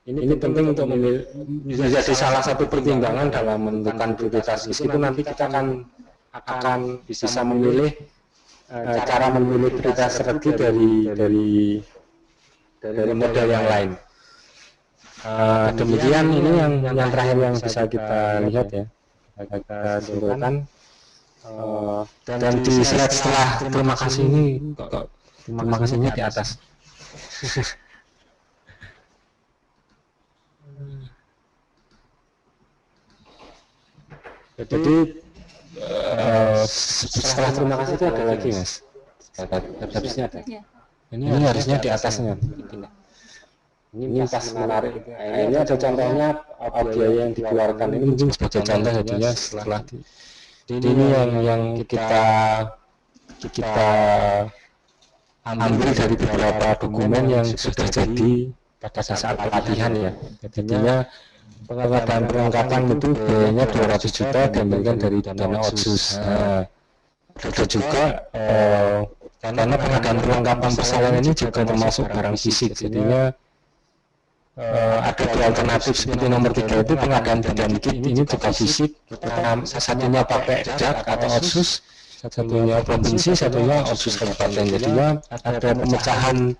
ini penting untuk menjadi salah satu pertimbangan dalam menentukan prioritas. Meskipun nanti kita akan bisa memilih cara memilih prioritas strategi dari model yang lain. Demikian ini yang terakhir yang bisa kita lihat ya, kita simpulkan. Dan di slide setelah terima kasih ini, terima kasihnya di atas. Jadi setelah terima kasih itu ada lagi mas, habisnya ada. Iya. Ini harusnya di atasnya. Ini pas menarik. Ini ada contohnya biaya yang dikeluarkan. Ini mungkin sebagai contoh jadinya setelah ini yang kita ambil dari beberapa dokumen yang sudah jadi pada saat pelatihan ya. Jadinya pengadaan perlengkapan itu biayanya 200 juta diambilkan dari dana otsus. Nah, ada juga karena pengadaan perlengkapan persalinan ini juga termasuk barang fisik, jadinya ada dua alternatif seperti nomor 3 itu pengadaan badan kit ini juga fisik, satunya pakai dak atau otsus, satunya provinsi, satunya otsus kabupaten. Jadinya ada pemecahan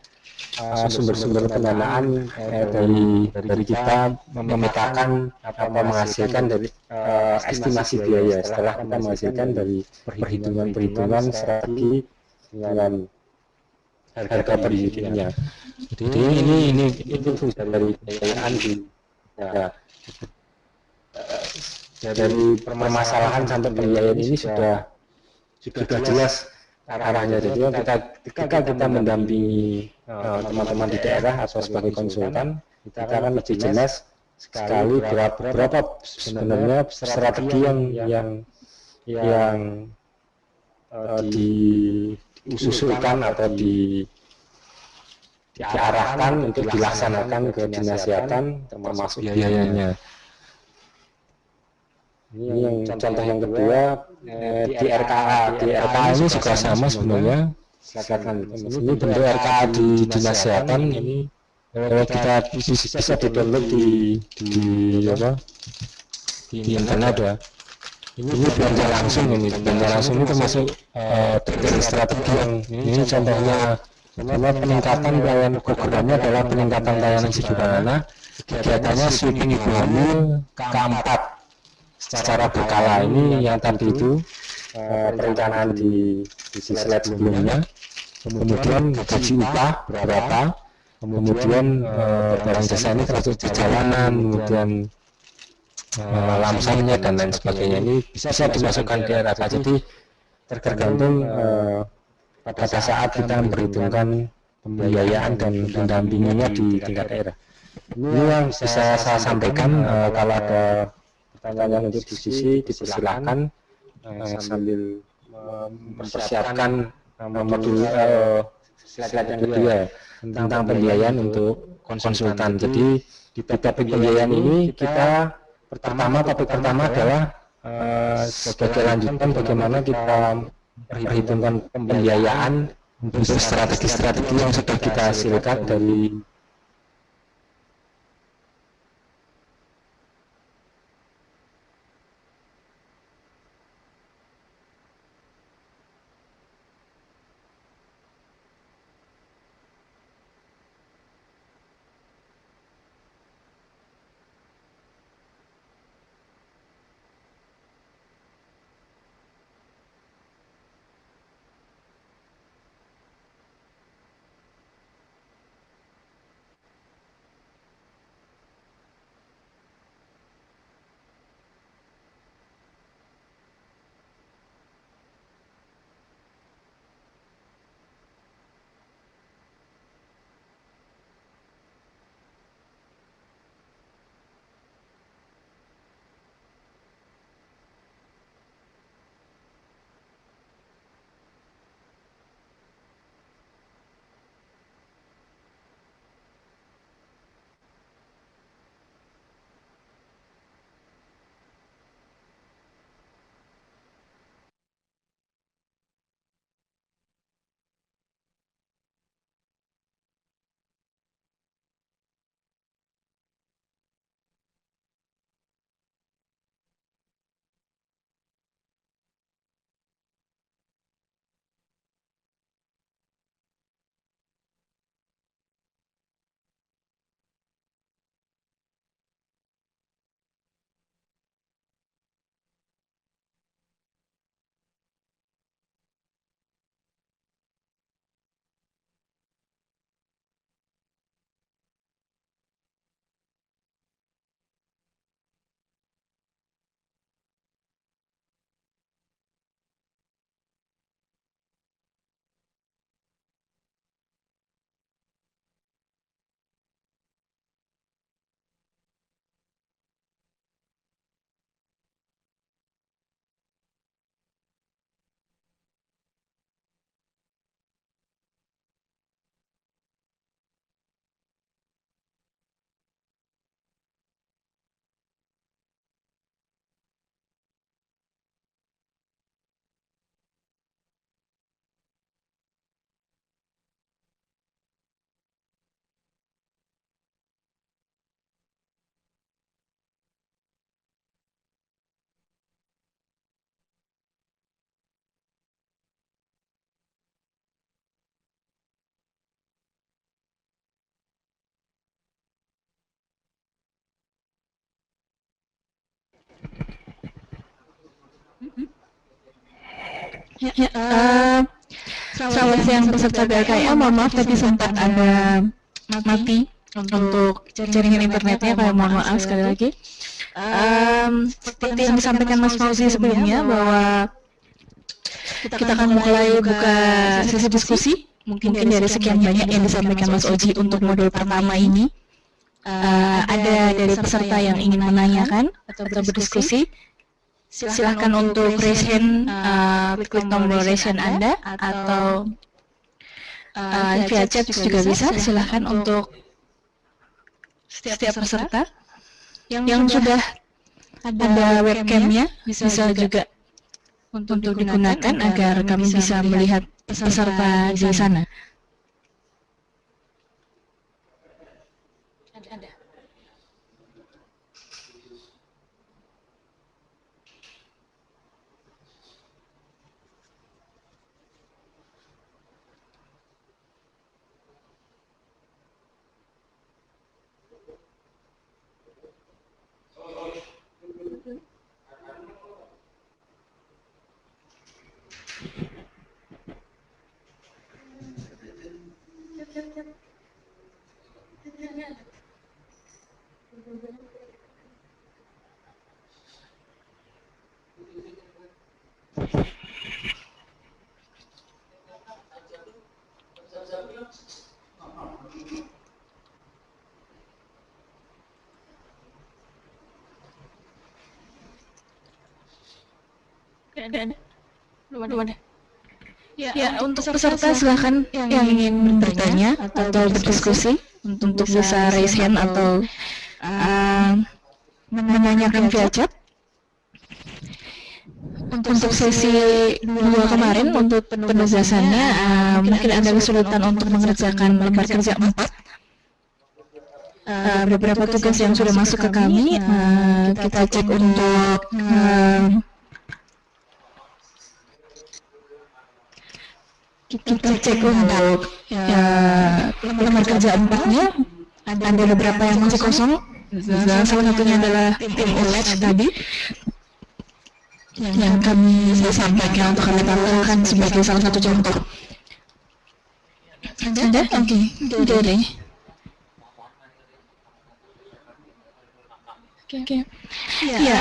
sumber-sumber pendanaan dari kita memetakan atau menghasilkan dari estimasi biaya setelah kita menghasilkan dari perhitungan strategi dengan harga per unitnya. Jadi ini itu dari biayaan dari permasalahan sampai pembiayaan ini sudah jelas arahnya. Jadi ketika kita mendampingi teman-teman di daerah atau sebagai konsultan, kita akan lebih jelas sekali berapa sebenarnya strategi yang diusulkan atau diarahkan untuk dilaksanakan ke dinas kesehatan termasuk biayanya. Ini yang contoh yang kedua di RKA. Di RKA ini juga sama sebenarnya. Ini bentuk RKA di dinas kesehatan ini kita bisa di-download di internet ya. Ini belanja langsung ini termasuk dari strategi yang ini contohnya. Karena peningkatan pelayanan programnya adalah peningkatan pelayanan sederhana. Kegiatannya sweeping ibu hamil keempat secara berkala. Ini yang tadi itu perencanaan di slide sebelumnya. Kemudian gaji upah berapa, kemudian barang jasa ini termasuk perjalanan, kemudian lamsangnya dan lain sebagainya. Ini bisa dimasukkan di RAK. Jadi tergantung pada saat kita memperhitungkan pembiayaan dan pendampingannya di tingkat daerah. Ini yang bisa saya sampaikan. Kalau ada pertanyaan untuk diskusi dipersilakan sambil mempersiapkan modul slide yang kedua tentang pembiayaan untuk konsultan. Jadi di topik pembiayaan ini kita topik pertama adalah sebagai lanjutan bagaimana kita perhitungkan pembiayaan untuk strategi-strategi yang sudah kita hasilkan dari Selamat siang peserta BLKM, mohon maaf tadi sempat ada mati untuk jaringan internetnya, mohon maaf sekali lagi. Seperti yang disampaikan Mas Fauzi sebelumnya bahwa kita akan mulai buka sesi diskusi. Mungkin dari sekian banyak yang disampaikan Mas Oji untuk modul pertama ini, ada dari peserta yang ingin menanyakan atau berdiskusi. Silahkan untuk raise hand, klik tombol raise hand Anda, atau via chat juga bisa. Silahkan untuk setiap peserta yang sudah ada webcamnya bisa juga untuk digunakan agar kami bisa melihat peserta di sana. Ada. Belum ada. Ya, untuk peserta silahkan yang ingin bertanya atau berdiskusi untuk bisa raise hand atau menanyakan via chat. Untuk sesi 2 kemarin, untuk penugasannya, mungkin ada kesulitan untuk mengerjakan lembar kerja 4. Beberapa tugas yang sudah masuk ke kami, kita cek untuk lembar kerja 4-nya, ada beberapa yang masih kosong. Salah satunya adalah tim ULED tadi yang kami sampaikan untuk kami tampilkan sebagai salah satu contoh. Ada? Oke, deh. Oke. Ya,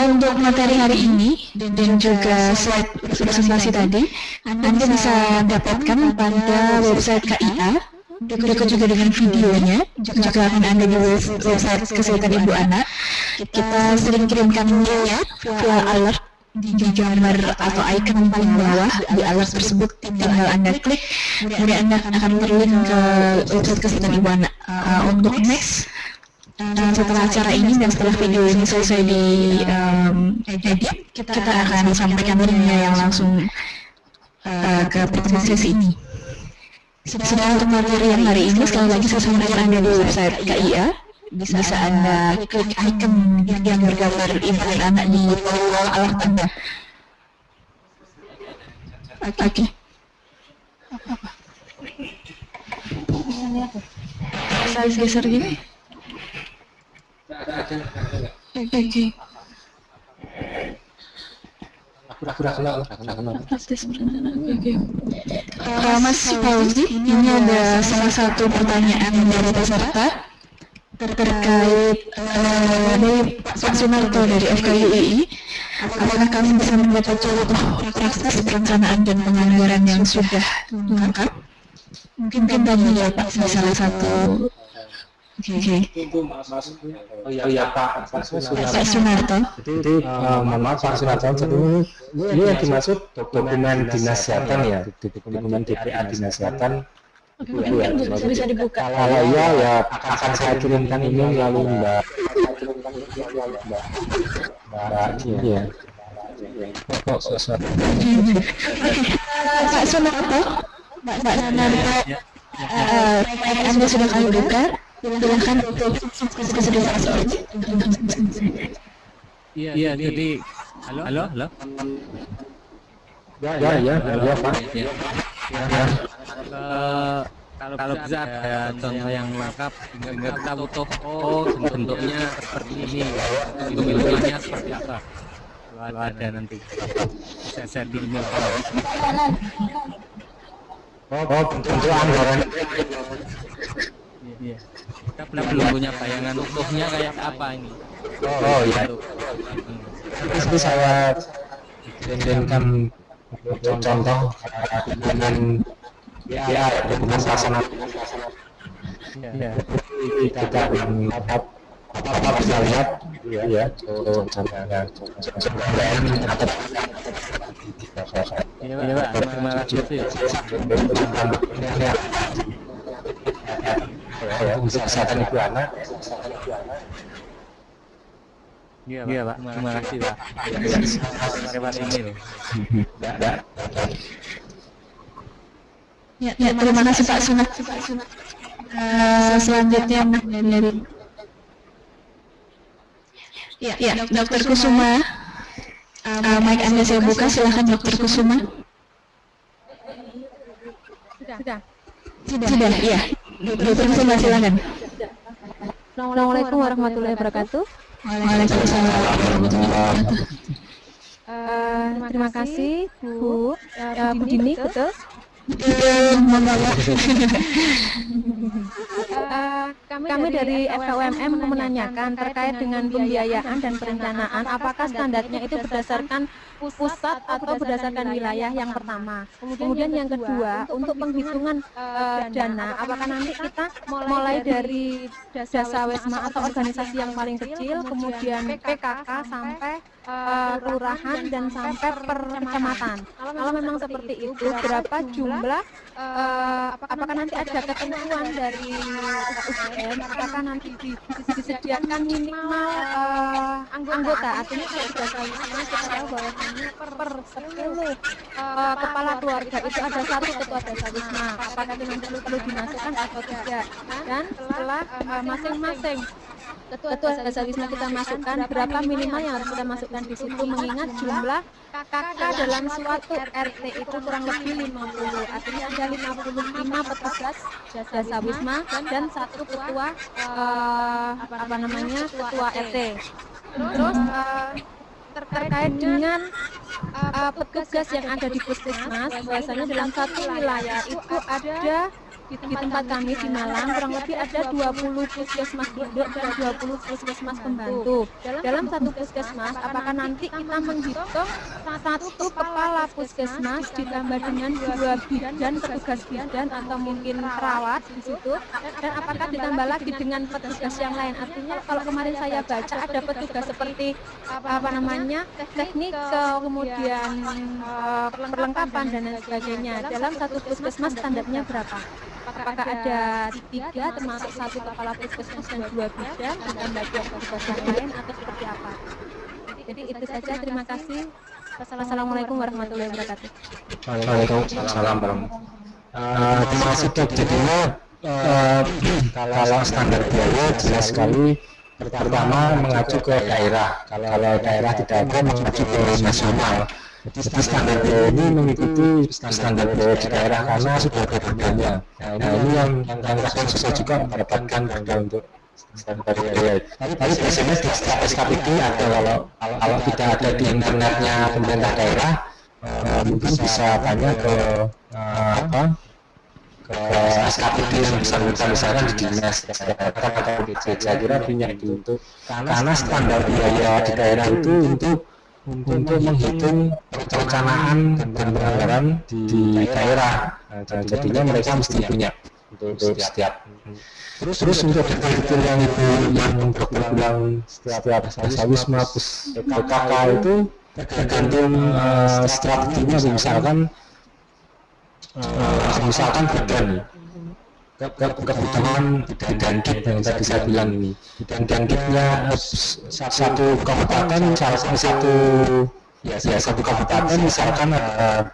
untuk materi hari ini dan juga slide presentasi tadi, Anda bisa dapatkan pada website KIA, berikut juga dengan videonya, juga akan ada di website Kesehatan Ibu Anak. Kita sering kirimkan linknya via alert di gambar atau icon paling bawah di alert tersebut. Tinggal Anda klik, kemudian Anda akan terlink ke website Kesehatan Ibu Anak. Untuk next, setelah acara ini dan setelah video ini selesai di edit, kita akan sampaikan linknya yang langsung ke pertemuan sesi ini. Sedang untuk materi yang hari ini, sekali lagi saya sampaikan Anda di website KIA. Bisa Anda klik icon yang bergambar ibu dan anak di bawah alert Anda. Oke. Saya geser gini. Oke. Mas Fauzi, ini ada salah satu pertanyaan dari peserta terkait dari Pak Sunarto dari FKUII. Apakah kami bisa mendapat contoh praktis perencanaan dan penganggaran yang sudah lengkap? Mungkin tadi ya Pak, salah satu. Oke. Oh iya Pak Sunarto. Jadi mohon maaf Pak Sunarto, jadi ini yang dimaksud dokumen dinas kesehatan ya, dokumen DPA dinas kesehatan. Mungkin bisa dibuka. Kalau iya ya akan saya kirimkan ini melalui Mbak ya. Kok sesuatu. Pak Sunarto, Pak Sunarto, Anda sudah kami buka. Silahkan untuk Iya, jadi halo. Ya Pak. Kalau bisa ada contoh yang lengkap, tinggal kita butuh bentuknya seperti ini, bentuknya seperti apa. kalau ada nanti saya di email. Oh, bentuk anggaran. Iya. Kita belum punya bayangan utuhnya kayak apa ini. Oh iya. Itu saya bikinkan contoh dengan ya dokumen pelaksanaan. Iya. Kita apa bisa lihat ya contohnya Iya Pak, terima kasih. Untuk kesehatan ibu anak. Iya Pak, terima kasih Pak. Lewat email. Ya, terima kasih Pak Sunat. Selanjutnya dari Dokter Kusuma. Mic Anda saya buka, silakan Dokter Kusuma. Sudah, iya. Dokter Kusuma silakan. Assalamualaikum warahmatullahi wabarakatuh. Waalaikumsalam warahmatullahi wabarakatuh. Terima kasih Bu Dini, betul? Membawa. Kami dari FKUMM menanyakan terkait dengan pembiayaan dan perencanaan, apakah standarnya itu berdasarkan pusat atau berdasarkan wilayah yang pertama. Kemudian yang kedua, untuk penghitungan dana, apakah nanti kita mulai dari jasa Wisma atau organisasi yang paling kecil, kemudian PKK sampai kelurahan dan sampai per kecamatan. Kalau memang seperti itu, berapa jumlah, apakah nanti ada ketentuan dari UGM, apakah nanti disediakan minimal anggota, artinya kalau jasa Wisma kita tahu bahwa per 10 kepala keluarga itu ada satu ketua jasa Wisma, apakah itu nanti perlu dimasukkan atau tidak, dan setelah masing-masing ketua jasa Wisma kita masukkan, berapa minimal yang harus kita masukkan di situ, mengingat jumlah KK dalam suatu RT itu kurang lebih 50, artinya ada 55 petugas jasa Wisma dan satu ketua ketua RT. Terus terkait dengan petugas yang ada di puskesmas, biasanya dalam satu wilayah itu ada di tempat kami di Malang kurang lebih ada 20 puskesmas induk dan 20 puskesmas pembantu. Dalam satu puskesmas, apakah nanti kita menghitung satu kepala puskesmas ditambah dengan 2 bidan, petugas bidan atau mungkin perawat di situ, dan apakah ditambah lagi dengan petugas yang lain? Artinya kalau kemarin saya baca ada petugas seperti teknik, kemudian perlengkapan dan lain sebagainya. Dalam satu puskesmas standarnya berapa? Apakah ada 3 termasuk satu kepala puskesmas dan 2 bidan ditambah 2 petugas yang lain atau seperti apa? Jadi itu saja, terima kasih. Wassalamualaikum warahmatullahi wabarakatuh. Waalaikumsalam warahmatullahi. Terima kasih Dok. Jadinya kalau standar biaya jelas sekali. Pertama mengacu ke daerah. Kalau daerah tidak ada mengacu ke nasional. Jadi standar biaya ini mengikuti standar biaya di daerah karena sudah ada berdanya. Nah ini yang susah juga mendapatkan dana untuk standar biaya. Tapi biasanya di setiap SKPD ada, kalau tidak ada di internetnya pemerintah daerah, mungkin bisa tanya ke SKPD yang bersangkutan, misalkan di dinas kesehatan atau di saya kira punya itu, karena standar biaya di daerah itu untuk menghitung perencanaan dan penganggaran di daerah. Jadinya mereka mesti punya untuk setiap. Terus untuk detail yang dokter bilang setiap jasa Wisma PKK itu tergantung strateginya. Misalkan bidan, kebutuhan bidan yang tadi saya bilang ini, bidan-bidannya satu kabupaten, satu kabupaten misalkan ada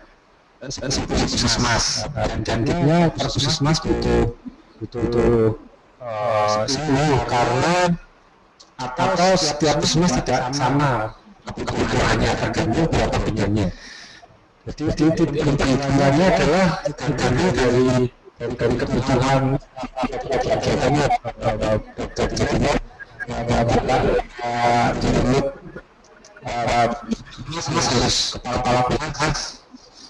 10 puskesmas, bidan-bidannya per puskesmas butuh 10 karena atau setiap puskesmas tidak sama kebutuhannya, tergantung berapa bidannya. Jadi hitungannya adalah tergantung dari kebutuhan kegiatannya. Jadinya Mas harus kepala kelas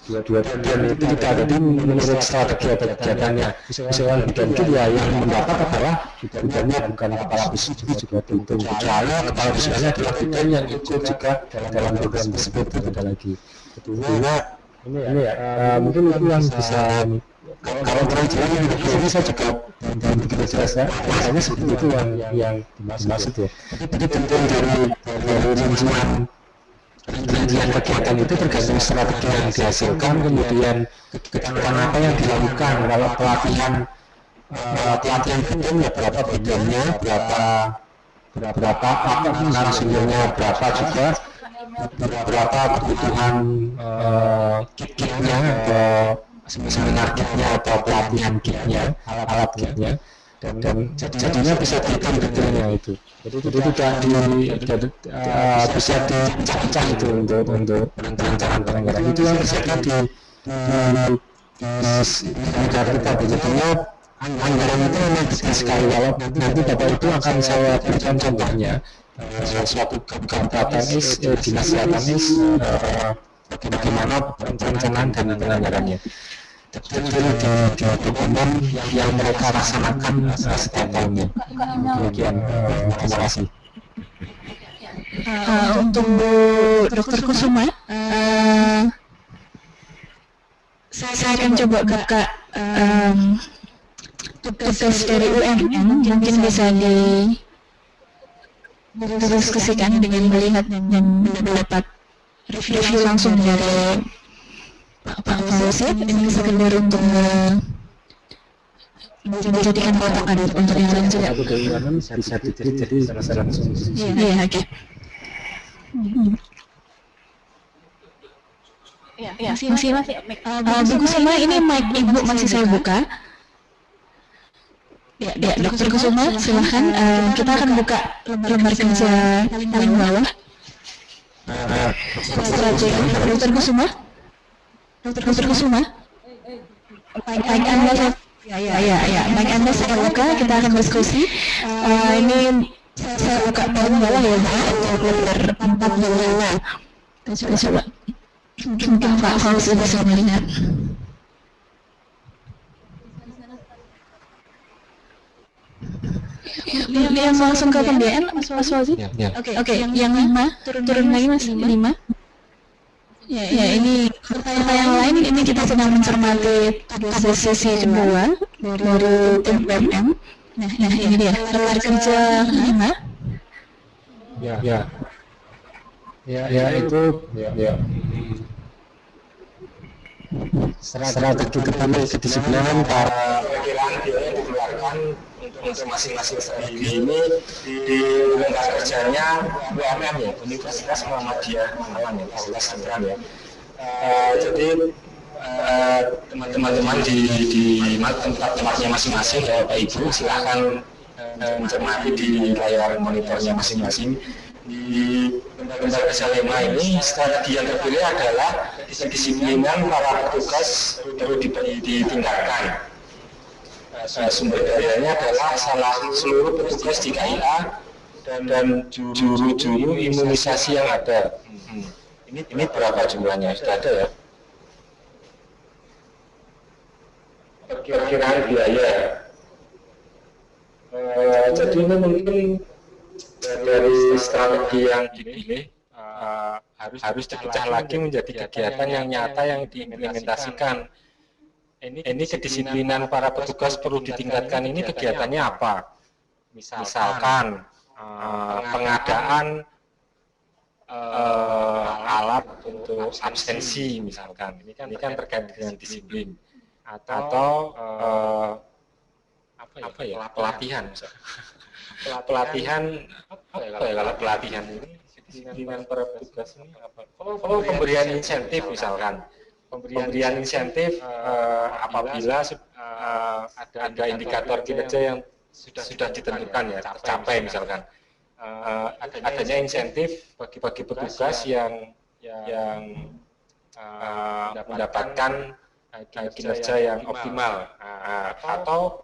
dua bagian itu tidak ada di menurut strategi atau kegiatannya. Misalnya bidan itu ya yang mendapat adalah bidannya, bukan kepala bisnis juga dihitung. Kecuali kepala bisnisnya adalah bidan yang ikut juga dalam program tersebut. Ada lagi. Kedua, ini ya, mungkin itu yang bisa kalau terlalu jelas saya juga belum begitu jelas ya. Makanya seperti itu yang dimaksud ya. Jadi tentu dari rincian kegiatan itu tergantung strategi yang dihasilkan, kemudian kegiatan apa yang dilakukan. Kalau pelatihan itu ya berapa bedanya, berapa apa narasumbernya, berapa juga berapa kebutuhan kitnya atau seminar kitnya atau pelatihan kitnya, alat kitnya, dan jadinya bisa dihitung detailnya itu. Jadi tidak bisa dicacah itu untuk perencanaan itu yang terjadi di negara kita. Jadinya anggaran itu memang besar sekali. Kalau nanti Bapak itu akan saya berikan contohnya suatu KPATMS, dinas KPATMS, bagaimana perencanaan dan penganggarannya. Detail di dokumen yang mereka laksanakan setiap tahunnya. Demikian, terima kasih. Untuk Bu Dr. Kusuma, saya akan coba buka tugas dari UMN, mungkin bisa didiskusikan dengan melihat dan mendapat review langsung dari Pak Fauzi. Ini sekedar untuk menjadikan kotak ada untuk yang lain juga. Bisa jadi langsung. Iya, oke. Masih. Buku sama ini mic Ibu masih saya buka. Ya, Dr. Kusuma, silahkan. Kita akan buka lembar kerja paling bawah. Dr. Kusuma. Dr. Kusuma. Mic Anda, mic Anda saya buka. Kita akan diskusi. Ini saya buka paling bawah ya, untuk lembar 45. Kita coba. Mungkin Pak Fauzi bisa melihat. Yang langsung ke pembiayaan, Mas Fauzi? Oke, yang 5, turun lagi Mas, 5. Ya, ini serta yang lain, ini kita sedang mencermati tugas sesi kedua dari tim BMM. Nah, ini dia, lembar kerja 5. Ya, itu strategi kedisiplinan para perkiraan biaya yang dikeluarkan untuk masing-masing strategi ini di lembar kerjanya UMM ya, Universitas Muhammadiyah Malang ya, Fakultas Kedokteran ya. Jadi teman-teman di tempatnya masing-masing ya, Bapak Ibu silahkan mencermati di layar monitornya masing-masing. Di lembar kerja 5 ini strategi yang terpilih adalah kedisiplinan para petugas perlu ditingkatkan. Sumber dayanya adalah seluruh petugas di KIA dan juru-juru imunisasi yang ada. Ini berapa jumlahnya? Sudah ada ya? Perkiraan biaya. Jadi ini mungkin dari strategi yang dipilih harus dipecah lagi menjadi kegiatan yang nyata yang diimplementasikan. Ini kedisiplinan para petugas perlu ditingkatkan. Ini kegiatannya apa? Misalkan pengadaan alat untuk absensi misalkan. Ini kan terkait dengan disiplin. Atau pelatihan. Pelatihan apa ya kalau pelatihan ini kedisiplinan para petugas ini apa? Oh, pemberian insentif misalkan. Pemberian insentif apabila ada indikator kinerja yang sudah ditentukan ya, tercapai misalkan. Adanya insentif bagi petugas yang mendapatkan kinerja yang optimal, atau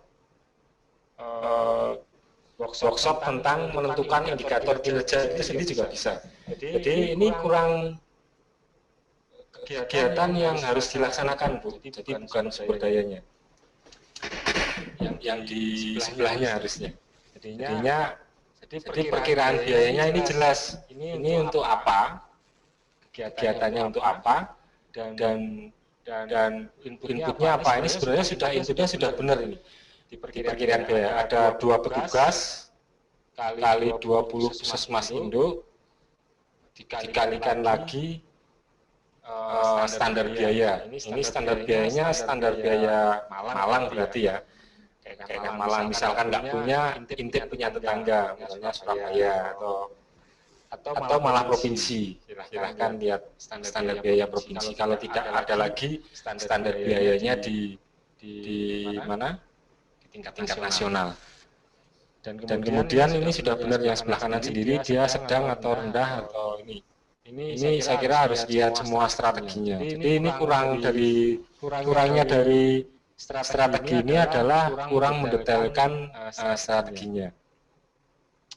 workshop tentang menentukan indikator kinerja itu sendiri juga bisa. Jadi ini kurang kegiatan yang harus dilaksanakan, Bu. Jadi bukan sumber dayanya. Yang di sebelahnya harusnya. Jadinya jadi perkiraan biayanya ini jelas. Ini untuk apa? Kegiatannya untuk apa? Dan inputnya apa? Ini sebenarnya inputnya sudah benar ini. Di perkiraan biaya ada 2 petugas kali 20 puskesmas induk dikalikan lagi standar biaya. Ini standar biayanya standar biaya Malang berarti ya. Kayak Malang misalkan nggak punya, intip punya tetangga, misalnya Surabaya atau malah provinsi. Silahkan lihat standar biaya provinsi. Kalau tidak ada lagi standar biayanya di mana? Di tingkat nasional. Dan kemudian ini sudah benar yang sebelah kanan sendiri, dia sedang atau rendah atau ini. Ini saya kira harus lihat semua strateginya. Jadi ini kurangnya dari strategi ini adalah kurang mendetailkan strateginya.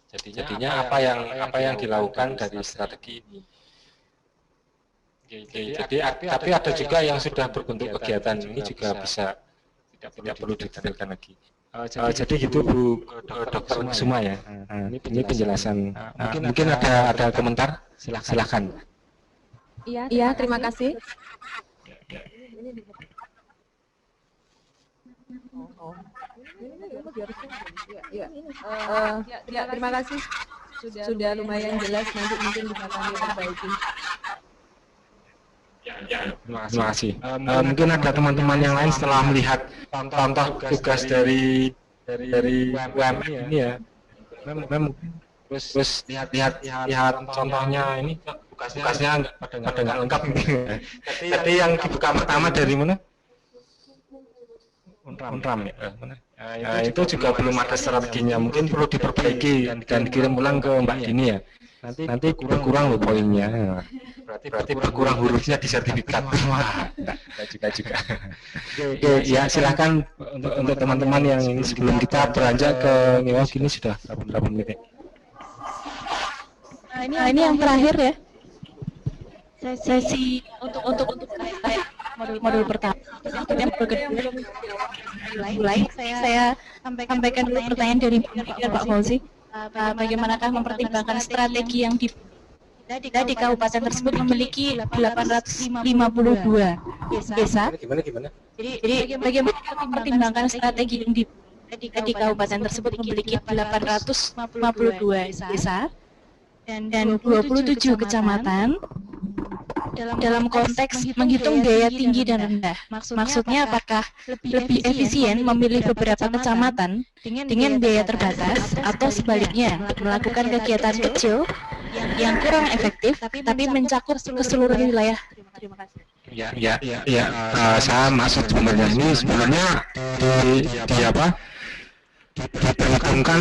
Jadinya apa yang dilakukan dari strategi ini. Jadi tapi ada juga yang sudah berbentuk kegiatan, ini juga bisa tidak perlu didetailkan lagi. Jadi gitu Bu Dokter Kusuma ya. Ini penjelasan. Mungkin ada komentar? Silakan. Iya, terima kasih. Ya, terima kasih. Sudah lumayan jelas, nanti mungkin bisa kami perbaiki. Terima kasih. Mungkin ada teman-teman yang lain setelah melihat contoh tugas dari UMM ini ya. Terus lihat contohnya ini tugasnya pada nggak lengkap ini. Tadi yang dibuka pertama dari mana? Unram ya. Itu juga belum ada strateginya, mungkin perlu diperbaiki dan dikirim ulang ke Mbak Dini ya. Nanti berkurang loh poinnya. Berarti berkurang hurufnya di sertifikat. Enggak juga. Oke, ya silakan untuk teman-teman yang ini sebelum kita beranjak ke ngewas ini sudah berapa menit. Ini yang terakhir ya. Sesi untuk modul pertama. Kemudian modul kedua mulai saya sampaikan dulu pertanyaan dari Pak Fauzi. Bagaimanakah mempertimbangkan strategi yang kita di kabupaten tersebut memiliki 852 desa. Gimana? Jadi bagaimana mempertimbangkan strategi yang di kabupaten tersebut memiliki 852 desa dan 27 kecamatan dalam konteks menghitung biaya tinggi dan rendah. Maksudnya apakah lebih efisien memilih beberapa kecamatan dengan biaya terbatas atau sebaliknya melakukan kegiatan kecil yang kurang efektif tapi mencakup keseluruhan wilayah. Terima kasih. Ya, saya maksud sebenarnya ini diperhitungkan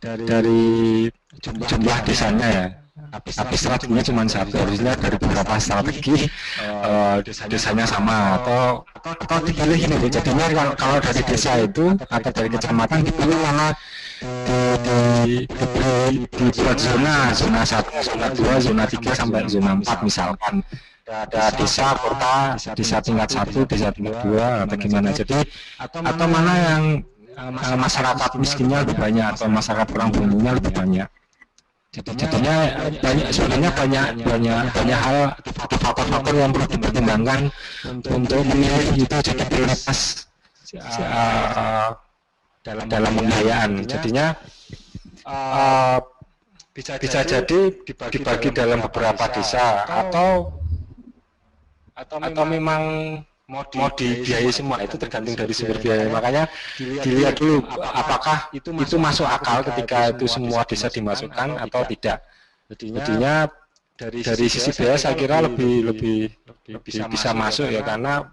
dari jumlah desanya ya. Tapi strateginya cuma satu, harusnya dari beberapa strategi desanya sama atau dipilih ini Bu. Jadinya kalau dari desa itu atau dari kecamatan dipilih mana dibuat zona 1, zona 2, zona 3 sampai zona 4 misalkan. Ada desa, kota, desa tingkat 1, desa tingkat 2 atau gimana. Jadi atau mana yang masyarakat miskinnya lebih banyak atau masyarakat kurang beruntung lebih banyak. Jadinya sebenarnya banyak hal faktor-faktor yang perlu dipertimbangkan untuk memilih itu jadi prioritas dalam pembiayaan. Jadinya bisa jadi dibagi dalam beberapa desa atau memang mau dibiayai semua, itu tergantung dari sumber biaya. Makanya dilihat dulu apakah itu masuk akal ketika itu semua desa dimasukkan atau tidak. Jadinya dari sisi biaya saya kira lebih bisa masuk ya, karena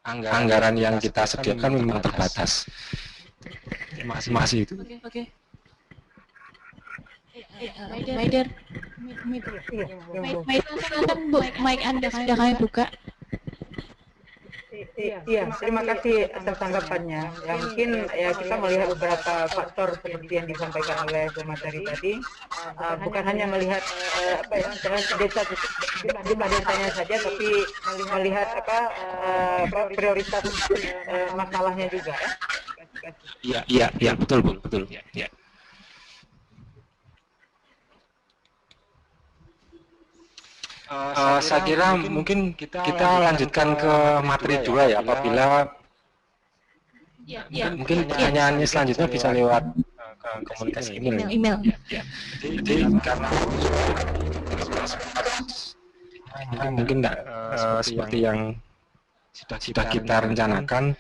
anggaran yang kita sediakan memang terbatas. Terima kasih. Oke. Mic Anda sudah kami buka. Iya, terima kasih atas tanggapannya. Ya mungkin ya kita melihat beberapa faktor seperti yang disampaikan oleh Bu Materi tadi. Bukan hanya melihat apa ya, desa jumlah desanya saja, tapi melihat prioritas masalahnya juga ya. Iya, betul Bu, betul. Ya. Saya kira mungkin kita lanjutkan ke materi 2 ya, apabila mungkin pertanyaannya selanjutnya bisa lewat komunitas email. Jadi karena mungkin enggak seperti yang sudah kita rencanakan.